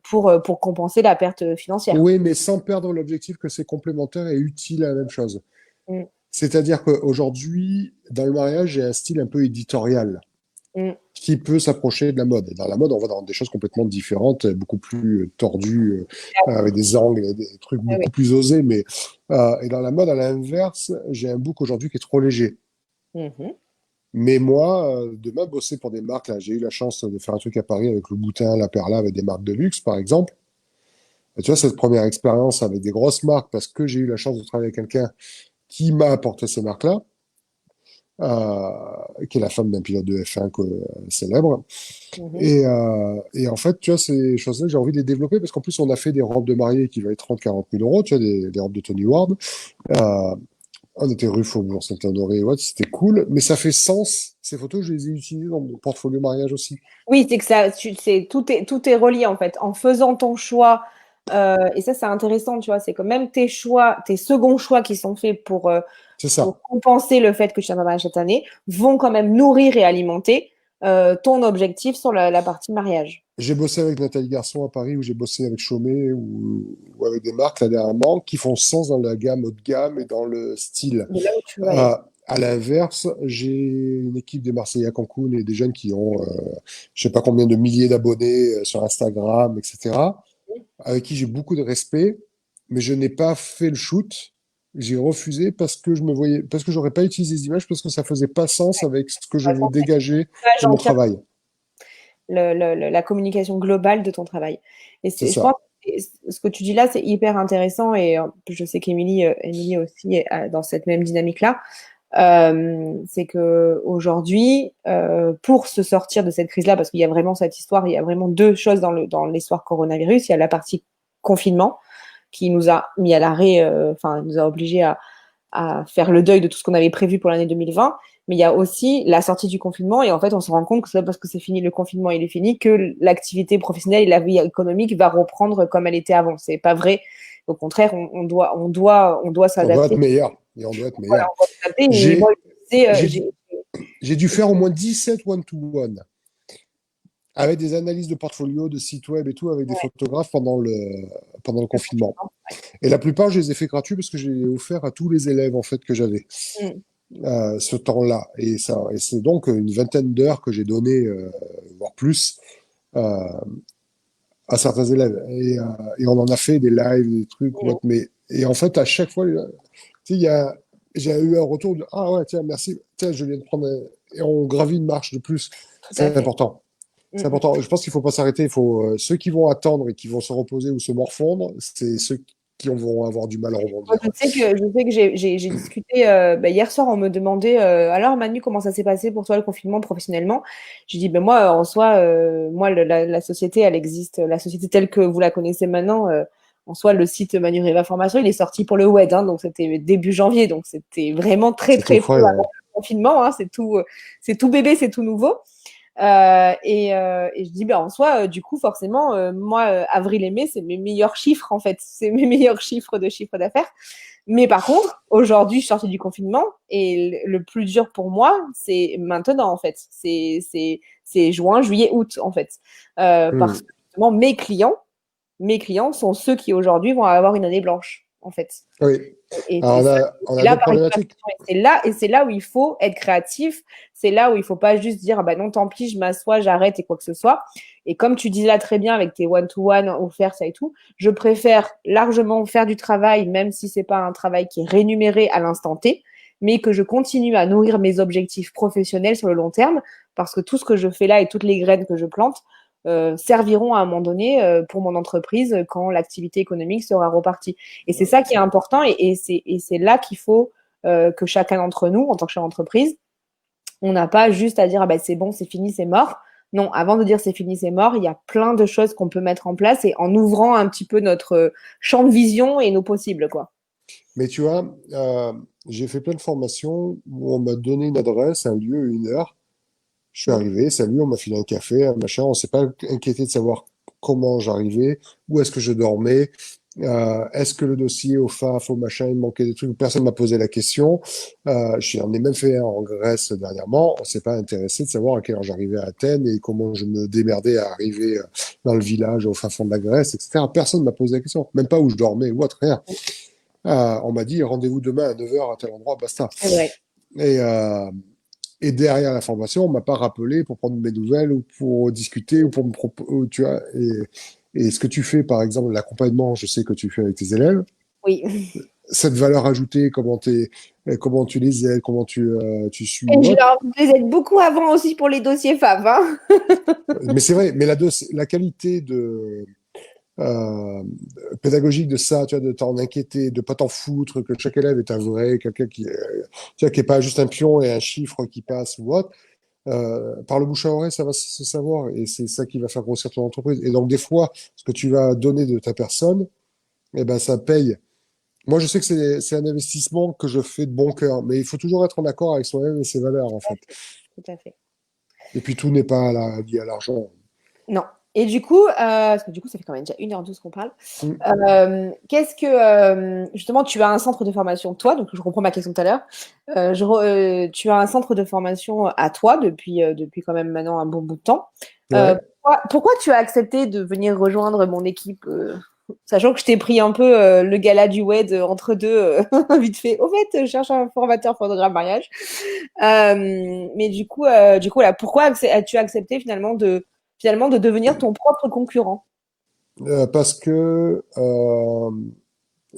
pour compenser la perte financière. Oui, mais sans perdre l'objectif que c'est complémentaire et utile à la même chose. Mm, C'est-à-dire qu'aujourd'hui, dans le mariage, j'ai un style un peu éditorial mm. qui peut s'approcher de la mode. Et dans la mode, on va dans des choses complètement différentes, beaucoup plus tordues, avec des angles et des trucs Ah oui. beaucoup plus osés. Mais et dans la mode, à l'inverse, j'ai un book aujourd'hui qui est trop léger. Mhm. Mais moi, demain, bosser pour des marques, là, j'ai eu la chance de faire un truc à Paris avec le Boutin, la Perla, avec des marques de luxe, par exemple. Et tu vois, cette première expérience avec des grosses marques, parce que j'ai eu la chance de travailler avec quelqu'un qui m'a apporté ces marques-là, qui est la femme d'un pilote de F1 célèbre. Mhm. Et en fait, tu vois, ces choses-là, j'ai envie de les développer parce qu'en plus, on a fait des robes de mariée qui valaient 30 000 à 40 000 euros, tu vois, des robes de Tony Ward. Euh, on était rue Faubourg Saint-Honoré, ouais, c'était cool, mais ça fait sens. Ces photos, je les ai utilisées dans mon portfolio mariage aussi. Oui, c'est que tout est relié en fait. En faisant ton choix, et ça c'est intéressant, tu vois, c'est que même tes choix, tes seconds choix qui sont faits C'est pour ça. compenser le fait que tu n'as pas mariage cette année, vont quand même nourrir et alimenter ton objectif sur la partie mariage. J'ai bossé avec Nathalie Garçon à Paris, ou j'ai bossé avec Chaumet, ou avec des marques là dernièrement, qui font sens dans la gamme haut de gamme et dans le style. De là où tu veux aller. Euh, à l'inverse, j'ai une équipe des Marseillais à Cancun et des jeunes qui ont, je sais pas combien de milliers d'abonnés sur Instagram, etc., avec qui j'ai beaucoup de respect, mais je n'ai pas fait le shoot. J'ai refusé parce que je me voyais, parce que j'aurais pas utilisé les images, parce que ça faisait pas sens avec ce que je veux dégager de mon travail. La communication globale de ton travail. Et C'est je pense ça. que ce que tu dis là, c'est hyper intéressant et je sais qu'Émilie aussi est dans cette même dynamique-là. C'est que aujourd'hui, pour se sortir de cette crise-là, parce qu'il y a vraiment cette histoire, il y a vraiment deux choses dans l'histoire coronavirus. Il y a la partie confinement qui nous a mis à l'arrêt, enfin, nous a obligés à faire le deuil de tout ce qu'on avait prévu pour l'année 2020. Mais il y a aussi la sortie du confinement et en fait, on se rend compte que c'est pas parce que c'est fini le confinement, il est fini, que l'activité professionnelle et la vie économique va reprendre comme elle était avant. C'est pas vrai. Au contraire, on doit On doit être s'adapter. meilleur. Et on doit être Voilà, meilleur. on doit s'adapter. Et moi, J'ai, j'ai, j'ai, j'ai dû faire au moins 17 one-to-one avec des analyses de portfolio, de sites web et tout, avec des ouais, photographes pendant le le confinement. confinement. Et la plupart, je les ai fait gratuits parce que j'ai offert à tous les élèves en fait que j'avais Mm. ce temps-là. Et c'est donc une vingtaine d'heures que j'ai donné, voire plus, euh, à certains élèves. Et on en a fait des lives, des trucs ou Mm. autre. Mais et en fait, à chaque fois, tu sais, j'ai eu un retour de ah ouais tiens merci, tiens je viens de prendre et on gravit une marche de plus. Tout à C'est fait. important. Mm, C'est mm. important. Je pense qu'il faut pas s'arrêter. Il faut ceux qui vont attendre et qui vont se reposer ou se morfondre, c'est ceux qui vont avoir du mal à Moi, rebondir. je sais que j'ai discuté hier soir, on me demandait alors Manu, comment ça s'est passé pour toi le confinement professionnellement? J'ai dit ben moi en soi, moi la société elle existe, la société telle que vous la connaissez maintenant, en soi le site Manu Riva Formation il est sorti pour le web, hein, donc c'était début janvier, donc c'était vraiment très C'est tout très peu frais, avant ouais. le confinement, hein, c'est tout bébé, c'est tout nouveau. Et je dis, ben, en soi, du coup, forcément, moi, avril et mai, c'est mes meilleurs chiffres, en fait. C'est mes meilleurs chiffres de chiffre d'affaires. Mais par contre, aujourd'hui, je suis sortie du confinement et le plus dur pour moi, c'est maintenant, en fait. C'est juin, juillet, août, en fait. Parce Hmm. que justement, mes clients sont ceux qui aujourd'hui vont avoir une année blanche, en fait. Oui. Et Alors, ça, on c'est a là deux par problématiques. et c'est là où il faut être créatif. C'est là où il faut pas juste dire, ah bah non, tant pis, je m'assois, j'arrête et quoi que ce soit. Et comme tu dis là très bien avec tes one-to-one offerts, ça et tout, je préfère largement faire du travail, même si c'est pas un travail qui est rémunéré à l'instant T, mais que je continue à nourrir mes objectifs professionnels sur le long terme, parce que tout ce que je fais là et toutes les graines que je plante, serviront à un moment donné pour mon entreprise quand l'activité économique sera repartie. Et c'est ça qui est important et c'est là qu'il faut que chacun d'entre nous, en tant que chef d'entreprise, on n'a pas juste à dire ah ben c'est bon, c'est fini, c'est mort. Non, avant de dire c'est fini, c'est mort, il y a plein de choses qu'on peut mettre en place et en ouvrant un petit peu notre champ de vision et nos possibles, quoi. Mais tu vois, j'ai fait plein de formations où on m'a donné une adresse, un lieu, une heure. Je suis Mm. arrivé, salut, on m'a filé un café, un machin. On s'est pas inquiété de savoir comment j'arrivais, où est-ce que je dormais, est-ce que le dossier au FAF, au machin, il manquait des trucs. Personne m'a posé la question. J'en ai même fait un en Grèce dernièrement. On s'est pas intéressé de savoir à quelle heure j'arrivais à Athènes et comment je me démerdais à arriver dans le village au fin fond de la Grèce, etc. Personne m'a posé la question. Même pas où je dormais ou autre, rien. On m'a dit rendez-vous demain à 9 heures à tel endroit, basta. C'est vrai. Et, euh, et derrière la formation, on m'a pas rappelé pour prendre mes nouvelles ou pour discuter ou pour me proposer, tu vois. Et ce que tu fais, par exemple, l'accompagnement, je sais que tu fais avec tes élèves, Oui. cette valeur ajoutée, comment tu les aides, comment tu suis Et ou je autre. les aide beaucoup avant aussi pour les dossiers FAV, hein. Mais c'est vrai, mais la qualité euh, pédagogique de ça, tu vois, de t'en inquiéter, de pas t'en foutre, que chaque élève est un vrai, quelqu'un tu vois, qui est pas juste un pion et un chiffre qui passe ou autre. Par le bouche à oreille, ça va se savoir et c'est ça qui va faire grossir ton entreprise. Et donc, des fois, ce que tu vas donner de ta personne, eh ben, ça paye. Moi, je sais que c'est un investissement que je fais de bon cœur, mais il faut toujours être en accord avec soi-même et ses valeurs, en fait. Tout à fait. Et puis, tout n'est pas lié à l'argent. Non. Et du coup, parce que du coup, ça fait quand même déjà 1h12 qu'on parle. Mm. Qu'est-ce que justement, tu as un centre de formation toi, donc je reprends ma question tout à l'heure. Tu as un centre de formation à toi depuis quand même maintenant un bon bout de temps. Ouais. Pourquoi tu as accepté de venir rejoindre mon équipe, sachant que je t'ai pris un peu le gala du WED entre deux, vite fait. Au fait, je cherche un formateur photographe mariage. Mais du coup, là, pourquoi as-tu accepté finalement de devenir ton propre concurrent? Parce que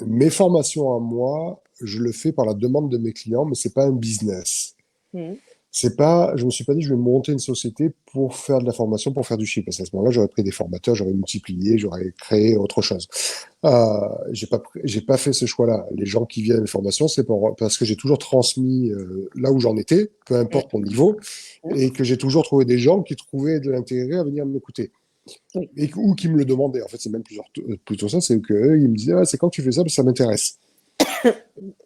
mes formations à moi, je le fais par la demande de mes clients, mais c'est pas un business. Mhm. C'est pas, je me suis pas dit, je vais monter une société pour faire de la formation, pour faire du chiffre. Parce qu'à ce moment-là, j'aurais pris des formateurs, j'aurais multiplié, j'aurais créé autre chose. J'ai pas fait ce choix-là. Les gens qui viennent à mes formations, parce que j'ai toujours transmis là où j'en étais, peu importe mon niveau, Mhm. et que j'ai toujours trouvé des gens qui trouvaient de l'intérêt à venir m'écouter. Oui. Ou qui me le demandaient. En fait, c'est même plutôt ça, c'est que eux, ils me disaient, ah, c'est quand tu fais ça, parce que ça m'intéresse.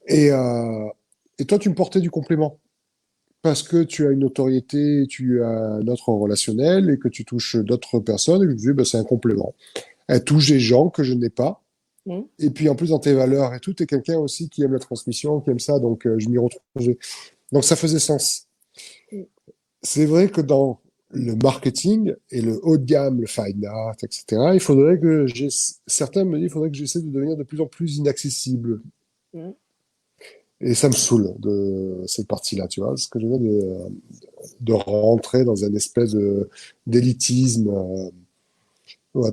Et, euh, et toi, tu me portais du complément parce que tu as une notoriété, tu as un autre relationnel et que tu touches d'autres personnes. Et je me disais, bah, c'est un complément. Elle touche des gens que je n'ai pas. Mhm. Et puis en plus, dans tes valeurs et tout, tu es quelqu'un aussi qui aime la transmission, qui aime ça. Donc je m'y retrouvais. Donc ça faisait sens. C'est vrai que dans le marketing et le haut de gamme, le fine art, etc., il faudrait que certains me disent, il faudrait que j'essaie de devenir de plus en plus inaccessible. Mhm. Et ça me saoule de cette partie-là, tu vois, ce que je veux dire de rentrer dans une espèce d'élitisme. Ouais.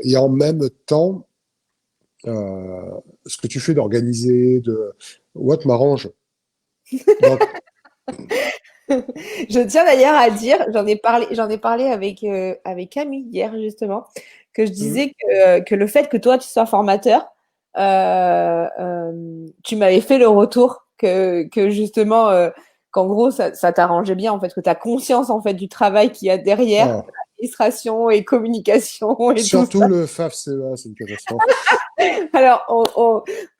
Et en même temps, ce que tu fais d'organiser, what m'arrange. Donc, Je tiens d'ailleurs à dire, j'en ai parlé avec Camille hier justement, que je hmm, disais que le fait que toi tu sois formateur, tu m'avais fait le retour que justement, qu'en gros, ça t'arrangeait bien, en fait, que tu as conscience, en fait, du travail qu'il y a derrière, Ah, administration et communication et tout surtout ça. le FAFCEA, c'est une catastrophe. Alors,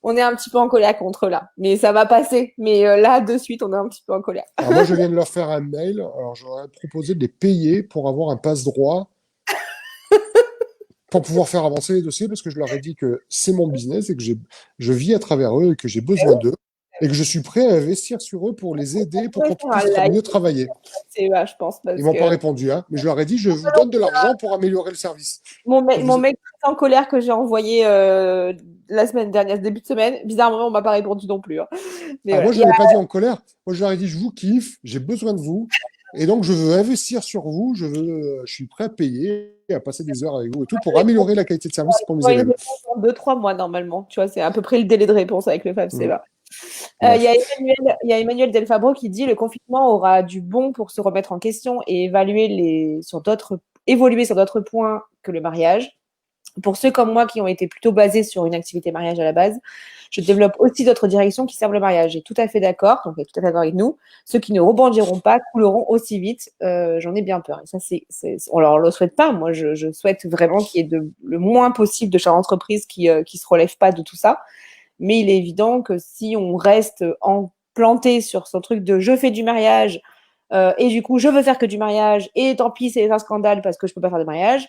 on est un petit peu en colère contre là, mais ça va passer. Mais là, de suite, on est un petit peu en colère. Alors moi, je viens de leur faire un mail. Alors, j'aurais proposé de les payer pour avoir un passe-droit pour pouvoir faire avancer les dossiers parce que je leur ai dit que c'est mon business et que je vis à travers eux et que j'ai besoin d'eux et que je suis prêt à investir sur eux pour les aider pour On va qu'on faire un puisse live, mieux travailler. c'est je pense, Ils parce m'ont pas que répondu, hein, mais je leur ai dit, je vous donne de l'argent pour améliorer le service. Et mon vous... mec très en colère que j'ai envoyé la semaine dernière, ce début de semaine, bizarrement, on m'a pas répondu non plus. Hein. Mais Alors voilà. moi, je leur ai pas dit en colère. Moi, je leur ai dit, je vous kiffe, j'ai besoin de vous. Et donc, je veux investir sur vous. Je suis prêt à payer, à passer des heures avec vous et tout pour améliorer la qualité de service pour mes Une élèves. réponse en 2-3 mois normalement. Tu vois, c'est à peu près le délai de réponse avec le Mm. FAFSEVA. Bref. Il y a Emmanuel Delfabro qui dit le confinement aura du bon pour se remettre en question et évoluer sur d'autres points que le mariage. Pour ceux comme moi qui ont été plutôt basés sur une activité mariage à la base, je développe aussi d'autres directions qui servent le mariage. J'ai tout à fait d'accord, donc tout à fait d'accord avec nous. Ceux qui ne rebondiront pas couleront aussi vite. J'en ai bien peur. Et ça, on leur le souhaite pas. Moi, je souhaite vraiment qu'il y ait le moins possible de chefs d'entreprise qui se relèvent pas de tout ça. Mais il est évident que si on reste planté sur ce truc de je fais du mariage et du coup je veux faire que du mariage et tant pis c'est un scandale parce que je peux pas faire de mariage,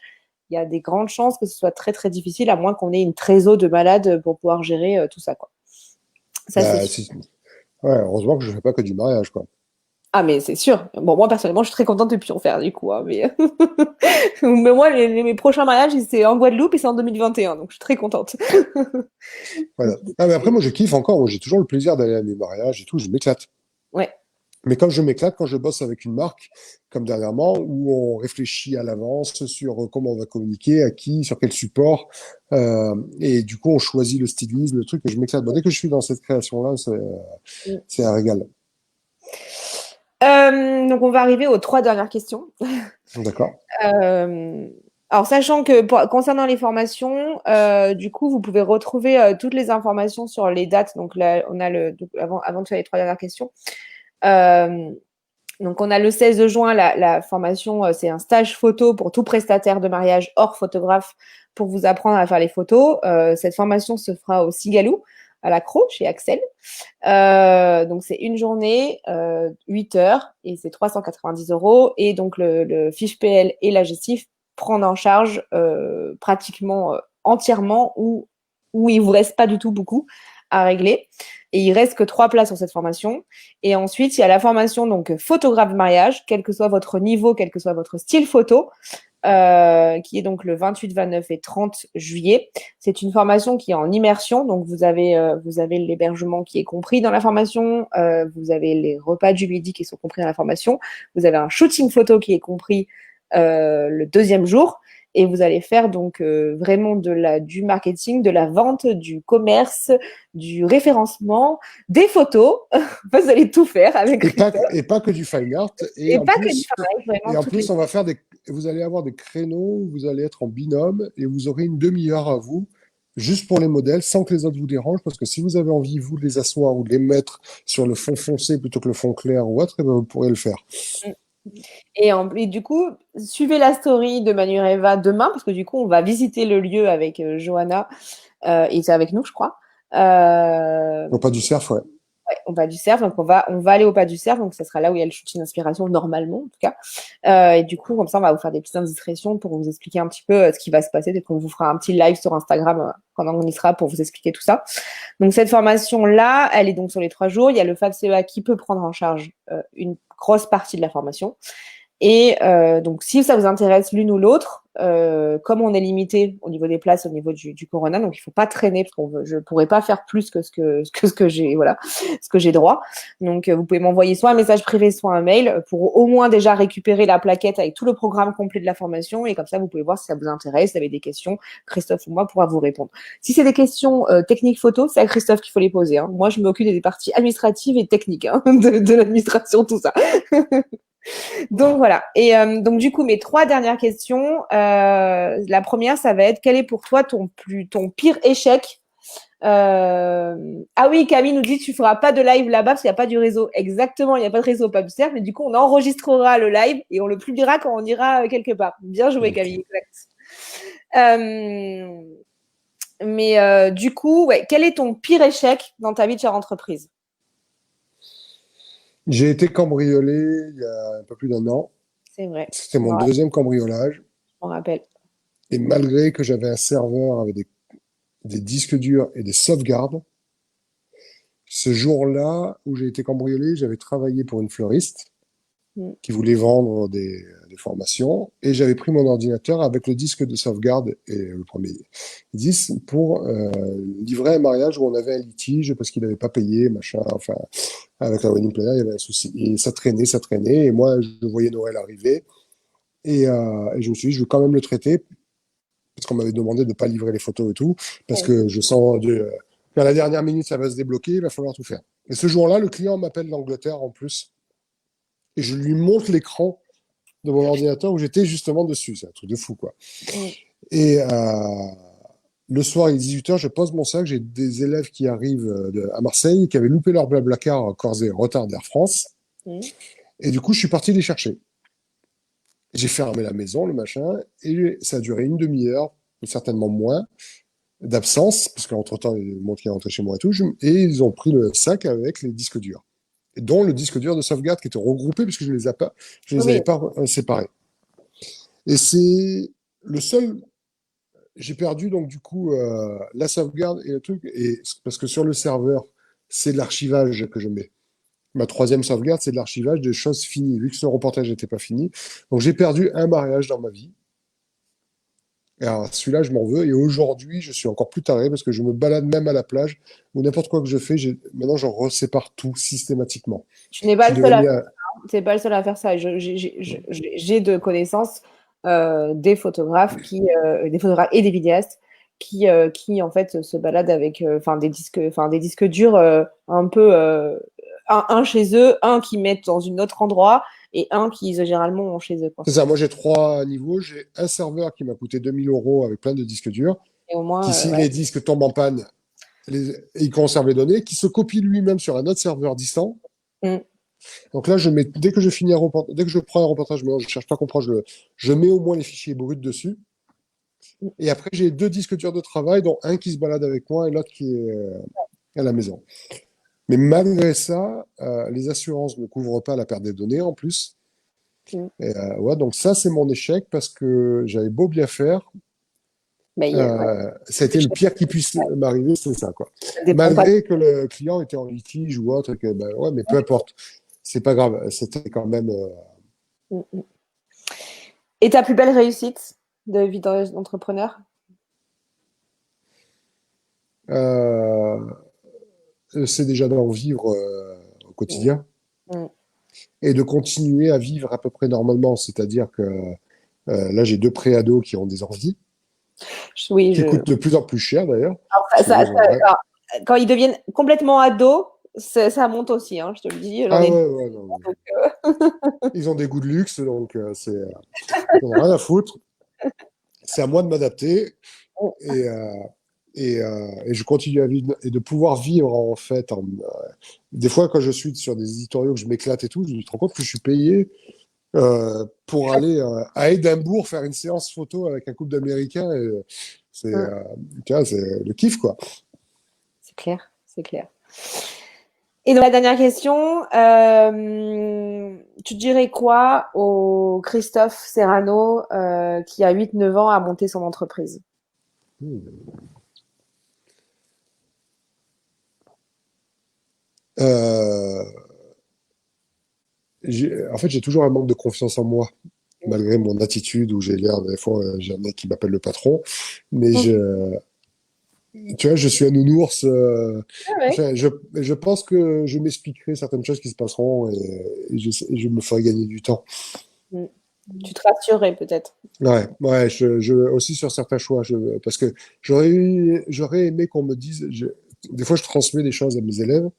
il y a des grandes chances que ce soit très très difficile à moins qu'on ait une trésor de malades pour pouvoir gérer tout ça quoi. Ça c'est Bah, sûr. si... ouais, heureusement que je fais pas que du mariage, quoi. Ah mais c'est sûr. Bon moi personnellement je suis très contente de plus en faire du coup hein, mais mais moi mes prochains mariages c'est en Guadeloupe et c'est en 2021 donc je suis très contente. Voilà. Ah, mais après, moi, je kiffe encore. Moi, j'ai toujours le plaisir d'aller à mes mariages et tout. Je m'éclate. Ouais. Mais comme je m'éclate quand je bosse avec une marque, comme dernièrement, où on réfléchit à l'avance sur comment on va communiquer, à qui, sur quel support, et du coup on choisit le stylisme, le truc, et je m'éclate. Bon, dès que je suis dans cette création-là, c'est un régal. Donc on va arriver aux 3 dernières questions. D'accord. Euh, alors, sachant que concernant les formations, du coup, vous pouvez retrouver toutes les informations sur les dates. Donc là, on a donc, avant de faire les 3 dernières questions. Euh, donc, on a le 16 juin, la formation, c'est un stage photo pour tout prestataire de mariage hors photographe pour vous apprendre à faire les photos. Cette formation se fera au Cigalou, à la Crau, chez Axel. Donc, c'est une journée, 8 heures, et c'est 390 euros. Et donc, le fiche PL et la gestif prendre en charge pratiquement entièrement ou il vous reste pas du tout beaucoup à régler. Et il reste que 3 places sur cette formation. Et ensuite, il y a la formation donc photographe de mariage, quel que soit votre niveau, quel que soit votre style photo, qui est donc le 28, 29 et 30 juillet. C'est une formation qui est en immersion, donc vous avez l'hébergement qui est compris dans la formation, vous avez les repas du midi qui sont compris dans la formation, vous avez un shooting photo qui est compris le 2e jour. Et vous allez faire donc vraiment du marketing, de la vente, du commerce, du référencement, des photos. Vous allez tout faire avec Christophe. Et pas que du fine art. Et pas que du travail, Et vraiment en toutes les. plus, vous allez avoir des créneaux où vous allez être en binôme et vous aurez une demi-heure à vous, juste pour les modèles, sans que les autres vous dérangent, parce que si vous avez envie, vous, de les asseoir ou de les mettre sur le fond foncé plutôt que le fond clair ou autre, eh ben, vous pourrez le faire. Et du coup, suivez la story de Manureva demain, parce que du coup, on va visiter le lieu avec Johanna, et c'est avec nous, je crois. Au pas du cerf, ouais. Ouais, on va du Cerf, donc on va aller au pas du Cerf, donc ça sera là où il y a le shooting d'inspiration normalement en tout cas. Et du coup, comme ça, on va vous faire des petites indiscrétions pour vous expliquer un petit peu ce qui va se passer. Peut-être qu'on vous fera un petit live sur Instagram pendant qu'on y sera pour vous expliquer tout ça. Donc cette formation-là, elle est donc sur les 3 jours. Il y a le FAFCEA qui peut prendre en charge une grosse partie de la formation. Et donc, si ça vous intéresse l'une ou l'autre, comme on est limité au niveau des places, au niveau du Corona, donc il faut pas traîner parce je pourrais pas faire plus que ce que j'ai, voilà, ce que j'ai droit. Donc, vous pouvez m'envoyer soit un message privé, soit un mail pour au moins déjà récupérer la plaquette avec tout le programme complet de la formation et comme ça, vous pouvez voir si ça vous intéresse, si vous avez des questions, Christophe ou moi pourra vous répondre. Si c'est des questions techniques photo, c'est à Christophe qu'il faut les poser. Hein. Moi, je m'occupe des parties administratives et techniques hein, de l'administration, tout ça. Donc voilà. Et donc du coup, mes 3 dernières questions. La première, ça va être quel est pour toi ton pire échec Ah oui, Camille nous dit tu feras pas de live là-bas parce qu'il n'y a pas du réseau. Exactement, il n'y a pas de réseau PubServe, mais du coup, on enregistrera le live et on le publiera quand on ira quelque part. Bien joué, Ok. Camille. Exact. Euh, mais du coup, ouais, quel est ton pire échec dans ta vie de chère entreprise? J'ai été cambriolé il y a un peu plus d'1 an. C'est vrai, C'était mon deuxième cambriolage. je m'en rappelle. Et malgré que j'avais un serveur avec des disques durs et des sauvegardes, ce jour-là où j'ai été cambriolé, j'avais travaillé pour une fleuriste Mm. qui voulait vendre des formations et j'avais pris mon ordinateur avec le disque de sauvegarde et le premier disque pour livrer un mariage où on avait un litige parce qu'il n'avait pas payé, machin, enfin, avec la wedding planner, il y avait un souci. Et ça traînait, et moi, je voyais Noël arriver et je me suis dit, je vais quand même le traiter parce qu'on m'avait demandé de ne pas livrer les photos et tout, parce Ouais. que je sens qu'à la dernière minute, ça va se débloquer, il va falloir tout faire. Et ce jour-là, le client m'appelle d'Angleterre en plus, et je lui montre l'écran de mon ordinateur où j'étais justement dessus. C'est un truc de fou, quoi. Mm. Et le soir, il est 18h, je pose mon sac, j'ai des élèves qui arrivent à Marseille, qui avaient loupé leur blablacar causé retard d'Air France, Mm. et du coup, je suis parti les chercher. J'ai fermé la maison, le machin, et ça a duré une demi-heure, certainement moins, d'absence, parce qu'entre-temps, il y a le monde qui est rentré chez moi et tout, et ils ont pris le sac avec les disques durs, et dont le disque dur de sauvegarde qui était regroupé, puisque je les avais Oui, pas séparés. Et c'est le seul, j'ai perdu donc du coup la sauvegarde et le truc, et parce que sur le serveur, c'est de l'archivage que je mets. Ma troisième sauvegarde, c'est de l'archivage des choses finies, vu que ce reportage n'était pas fini. Donc j'ai perdu un mariage dans ma vie. Et alors, celui-là, je m'en veux. Et aujourd'hui, je suis encore plus taré parce que je me balade même à la plage ou n'importe quoi que je fais. Maintenant, j'en resépare tout systématiquement. tu n'es Je pas suis le seul à devenu faire un... ça. Tu n'es pas le seul à faire ça. J'ai de connaissances des photographes des photographes et des vidéastes qui en fait se baladent avec des disques durs un peu un chez eux, un qu'ils mettent dans un autre endroit et un qu'ils généralement ont chez eux, quoi. C'est ça, moi j'ai 3 niveaux. J'ai un serveur qui m'a coûté 2 000 € avec plein de disques durs, Et au qui moins, si ouais. les disques tombent en panne, il conserve les données, qui se copie lui-même sur un autre serveur distant. Mm. Donc là, dès que je finis dès que je prends un reportage, mais non, je cherche pas à comprendre, je mets au moins les fichiers bruts dessus. Et après, j'ai 2 disques durs de travail, dont un qui se balade avec moi et l'autre qui est à la maison. Mais malgré ça, les assurances ne couvrent pas la perte des données en plus. Mm. Et, ouais, donc ça, c'est mon échec parce que j'avais beau bien faire. Mais ouais, Ça a été le pire qui puisse m'arriver, c'est ça, quoi. ça dépend pas. Malgré que le client était en litige ou autre, que, ben, ouais, mais peu importe. C'est pas grave. C'était quand même. Mm, mm. Et ta plus belle réussite de vie d'entrepreneur? Euh, c'est déjà d'en vivre au Mm, quotidien mm. et de continuer à vivre à peu près normalement. C'est-à-dire que là, j'ai 2 préados qui ont des envies, Oui, qui coûtent de plus en plus cher d'ailleurs, parce que ils ont vrai. alors, quand ils deviennent complètement ados, ça monte aussi, hein, je te le dis. J'en Ah ai. ouais, ouais, non, ils ont des goûts de luxe, donc ils n'ont rien à foutre. C'est à moi de m'adapter et, et je continue à vivre et de pouvoir vivre en fait. Des fois, quand je suis sur des éditoriaux que je m'éclate et tout, je me rends compte que je suis payé pour aller à Édimbourg faire une séance photo avec un couple d'Américains. C'est Mm. tu vois, c'est le kiff, quoi. C'est clair, c'est clair. Et donc la dernière question, tu dirais quoi au Christophe Serrano qui a 8-9 ans a monté son entreprise? Euh, en fait, j'ai toujours un manque de confiance en moi, malgré mon attitude où j'ai l'air, des fois, j'ai un mec qui m'appelle le patron, mais tu vois, je suis un nounours. Ah ouais. Enfin, je pense que je m'expliquerai certaines choses qui se passeront et je me ferai gagner du temps. Mm. Tu te rassurerais peut-être. Ouais, ouais, aussi sur certains choix, parce que j'aurais aimé qu'on me dise, des fois je transmets des choses à mes élèves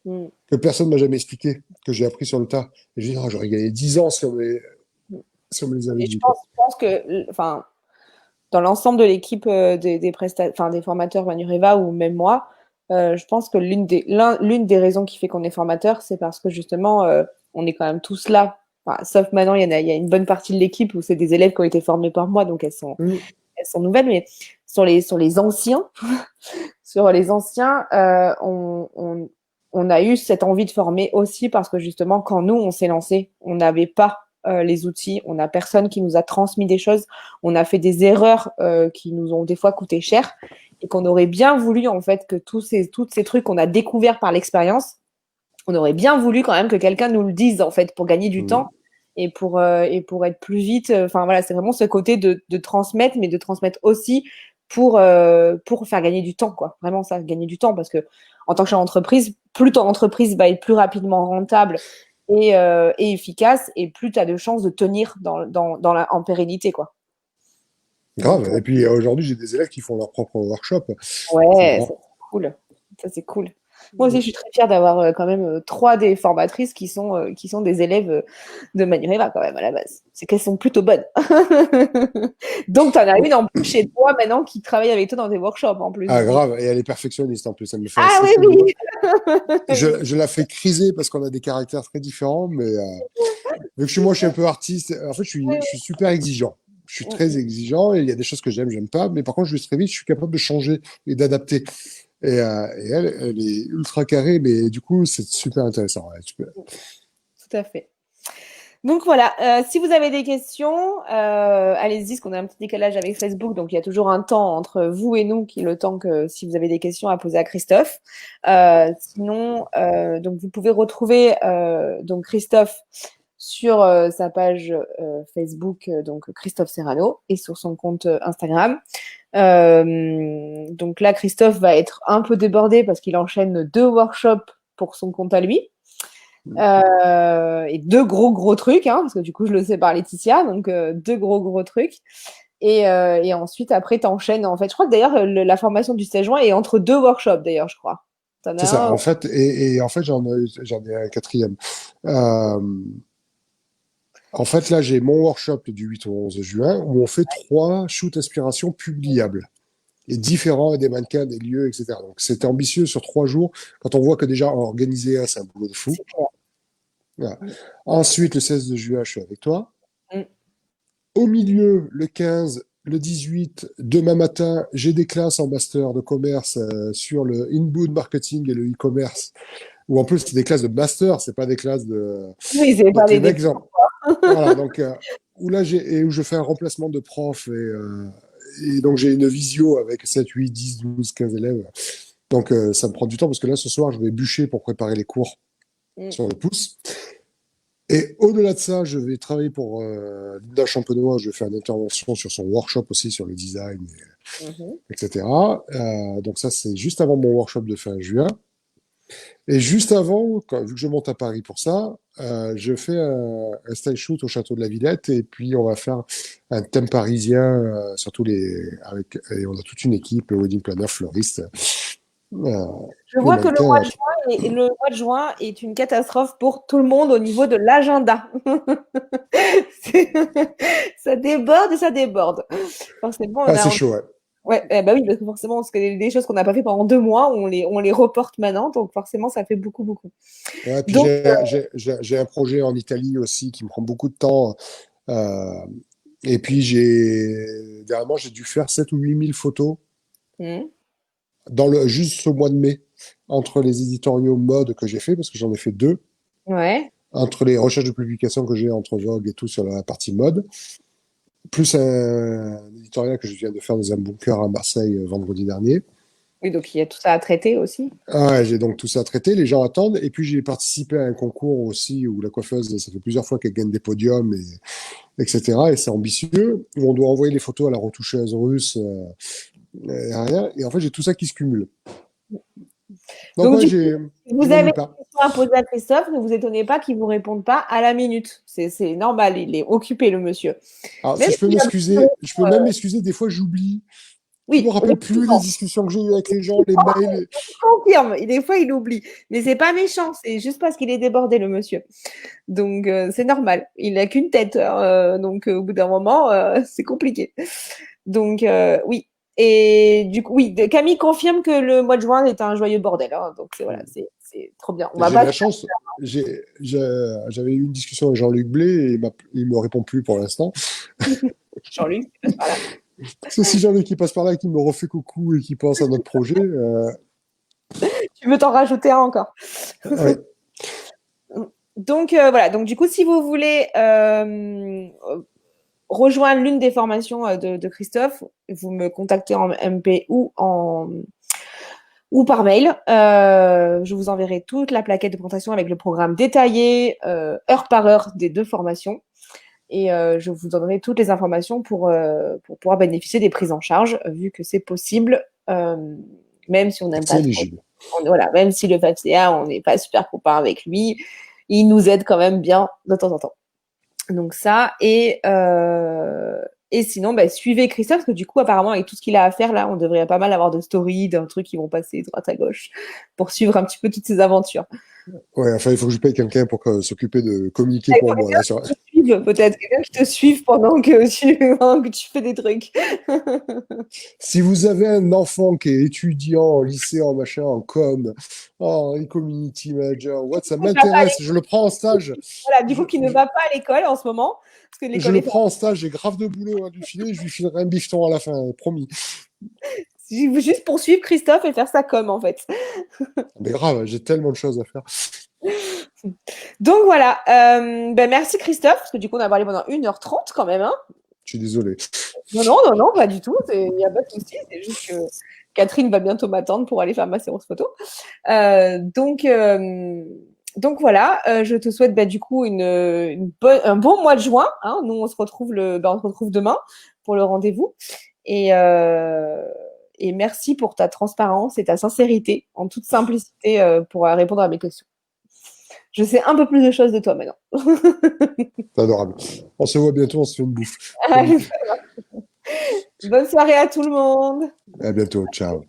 Mm. que personne m'a jamais expliqué, que j'ai appris sur le tas. Et je dis, j'aurais gagné 10 ans si on me les avait Et dit, quoi. je pense que, enfin, dans l'ensemble de l'équipe des formateurs Manureva ou même moi, je pense que l'une des raisons qui fait qu'on est formateur, c'est parce que justement, on est quand même tous là. Enfin, sauf maintenant, il y a une bonne partie de l'équipe où c'est des élèves qui ont été formés par moi, donc elles sont nouvelles, mais sur les anciens, sur les anciens, on a eu cette envie de former aussi parce que justement, quand nous, on s'est lancé, on n'avait pas les outils, on n'a personne qui nous a transmis des choses, on a fait des erreurs qui nous ont des fois coûté cher et qu'on aurait bien voulu en fait que tous ces trucs qu'on a découverts par l'expérience, on aurait bien voulu quand même que quelqu'un nous le dise en fait pour gagner du temps et pour être plus vite. Enfin voilà, c'est vraiment ce côté de transmettre, mais de transmettre aussi pour faire gagner du temps, quoi. Vraiment ça, gagner du temps parce que en tant que chef d'entreprise, plus ton entreprise va être plus rapidement rentable et efficace, et plus tu as de chances de tenir en pérennité, quoi. Grave. Donc, Et puis aujourd'hui, j'ai des élèves qui font leur propre workshop. C'est ouais, ça, marrant. c'est cool. Ça, c'est cool. Moi aussi, je suis très fière d'avoir quand même trois des formatrices qui sont des élèves de Manureva quand même à la base. C'est qu'elles sont plutôt bonnes. Donc, tu en as une en plus chez toi maintenant qui travaille avec toi dans des workshops en plus. Ah, Donc. grave. Et elle est perfectionniste en plus. Elle me fait un Ah oui, sacré boulot. oui. Oui. Je la fais criser parce qu'on a des caractères très différents, mais vu que je suis un peu artiste, en fait, je suis super exigeant. Je suis très exigeant et il y a des choses que j'aime pas, mais par contre, je vais très vite, je suis capable de changer et d'adapter. Et elle est ultra carrée, mais du coup, c'est super intéressant. Ouais, Tout à fait. Donc voilà, si vous avez des questions, allez-y, parce qu'on a un petit décalage avec Facebook, donc il y a toujours un temps entre vous et nous qui est le temps que si vous avez des questions à poser à Christophe. Sinon, donc vous pouvez retrouver donc Christophe sur sa page Facebook, donc Christophe Serrano, et sur son compte Instagram. Donc là, Christophe va être un peu débordé parce qu'il enchaîne 2 workshops pour son compte à lui. Et 2 gros trucs, hein, parce que du coup, je le sais par Laetitia, donc 2 gros trucs. Et ensuite, après, t'enchaînes. En fait, je crois que d'ailleurs, la formation du 16 juin est entre 2 workshops, d'ailleurs, je crois. T'en as c'est ça. un. En fait, et en fait, j'en ai un quatrième. Euh, En fait, là, j'ai mon workshop du 8 au 11 juin où on fait 3 shoots inspiration publiables et différents et des mannequins, des lieux, etc. Donc, c'était ambitieux sur 3 jours. Quand on voit que déjà organiser un, c'est un boulot de fou. C'est clair. Voilà. Ensuite, le 16 de juin, je suis avec toi. Mm. Au milieu, le 15, le 18, demain matin, j'ai des classes en master de commerce sur le inbound marketing et le e-commerce. Ou en plus, c'est des classes de master, c'est pas des classes de. Oui, c'est pas Donc les les mecs, voilà, donc où là où je fais un remplacement de prof et donc j'ai une visio avec 7, 8, 10, 12, 15 élèves. Donc ça me prend du temps parce que là ce soir je vais bûcher pour préparer les cours Mm. sur le pouce. Et au-delà de ça, je vais travailler pour Linda Champenois, je vais faire une intervention sur son workshop aussi sur le design, Mhm. etc. Donc ça c'est juste avant mon workshop de fin juin. Et juste avant, vu que je monte à Paris pour ça, je fais un style shoot au château de la Villette et puis on va faire un thème parisien sur tous et on a toute une équipe, wedding planner, fleuriste, euh, Je les vois que mannequins. le mois de juin est une catastrophe pour tout le monde au niveau de l'agenda. C'est- Ça déborde et ça déborde. Forcément, on Ah, c'est a. chaud, ouais. Ouais, bah oui, parce que forcément, parce que des choses qu'on n'a pas fait pendant 2 mois, on les reporte maintenant, donc forcément, ça fait beaucoup, beaucoup. Ouais, puis Donc, j'ai un projet en Italie aussi qui me prend beaucoup de temps. euh, et puis dernièrement, j'ai dû faire 7 ou 8 000 photos hmm, juste au mois de mai, entre les éditoriaux mode que j'ai fait, parce que j'en ai fait 2, ouais, entre les recherches de publication que j'ai entre Vogue et tout sur la partie mode, plus un éditorial que je viens de faire dans un bunker à Marseille vendredi dernier. oui, donc il y a tout ça à traiter aussi. Ah ouais, j'ai donc tout ça traité, les gens attendent, et puis j'ai participé à un concours aussi où la coiffeuse, ça fait plusieurs fois qu'elle gagne des podiums, etc. Et c'est ambitieux, où on doit envoyer les photos à la retoucheuse russe, et rien. Et en fait, j'ai tout ça qui se cumule. Donc Donc, ouais, du coup, si je vous avez m'ennuie des pas. questions à poser à Christophe, ne vous étonnez pas qu'il ne vous réponde pas à la minute. C'est normal, il est occupé, le monsieur. Alors, si Même je peux s'il a besoin m'excuser, je peux même m'excuser, des fois j'oublie. Je me oui, rappelle plus les discussions que j'ai eues avec les gens, les mails. confirme. Des fois, il oublie. Mais c'est pas méchant, c'est juste parce qu'il est débordé, le monsieur. Donc, c'est normal. Il n'a qu'une tête, hein, donc, au bout d'un moment, c'est compliqué. Donc, oui. Et du coup, oui, Camille confirme que le mois de juin est un joyeux bordel. Hein. Donc, voilà, c'est trop bien. On va J'ai de pas. la chance. J'avais eu une discussion avec Jean-Luc Blé et il me répond plus pour l'instant. Jean-Luc, tu passes par là. Parce que si Jean-Luc qui passe par là, qui me refait coucou et qui pense à notre projet, Tu veux t'en rajouter un encore? ouais. Donc, voilà. Donc, du coup, si vous voulez rejoindre l'une des formations de Christophe, vous me contactez en MP ou par mail. Je vous enverrai toute la plaquette de présentation avec le programme détaillé, heure par heure des deux formations. Et je vous donnerai toutes les informations pour pouvoir bénéficier des prises en charge, vu que c'est possible, même si on n'aime C'est pas trop. éligible. Voilà, même si le FAPCA, on n'est pas super copain avec lui, il nous aide quand même bien de temps en temps. Donc ça, et sinon, bah, suivez Christophe, parce que du coup, apparemment, avec tout ce qu'il a à faire, là, on devrait pas mal avoir de stories, d'un truc qui vont passer droite à gauche, pour suivre un petit peu toutes ses aventures. Ouais, enfin, il faut que je paye quelqu'un pour s'occuper de communiquer pour moi. Là, sur... Peut-être quelqu'un qui te suive pendant que tu fais des trucs. Si vous avez un enfant qui est étudiant en lycée, en machin, en com, en community manager, what, ça m'intéresse, je le prends en stage. Voilà, du coup, qui ne va pas à l'école en ce moment, parce que Je l'école le est prends en stage, j'ai grave de boulot à lui filer, je lui filerai un bifton à la fin, promis. juste poursuivre Christophe et faire ça comme, en fait. Mais grave, j'ai tellement de choses à faire. Donc voilà, ben merci Christophe, parce que du coup, on a parlé pendant 1h30 quand même. Hein. Je suis désolé. Non, pas du tout, il n'y a pas de souci, c'est juste que Catherine va bientôt m'attendre pour aller faire ma séance photo. Donc voilà, je te souhaite du coup un bon mois de juin. Hein. Nous, on se retrouve on se retrouve demain pour le rendez-vous. Et merci pour ta transparence et ta sincérité, en toute simplicité, pour répondre à mes questions. Je sais un peu plus de choses de toi maintenant. C'est adorable. On se voit bientôt, on se fait une bouffe. Bonne soirée à tout le monde. À bientôt, ciao.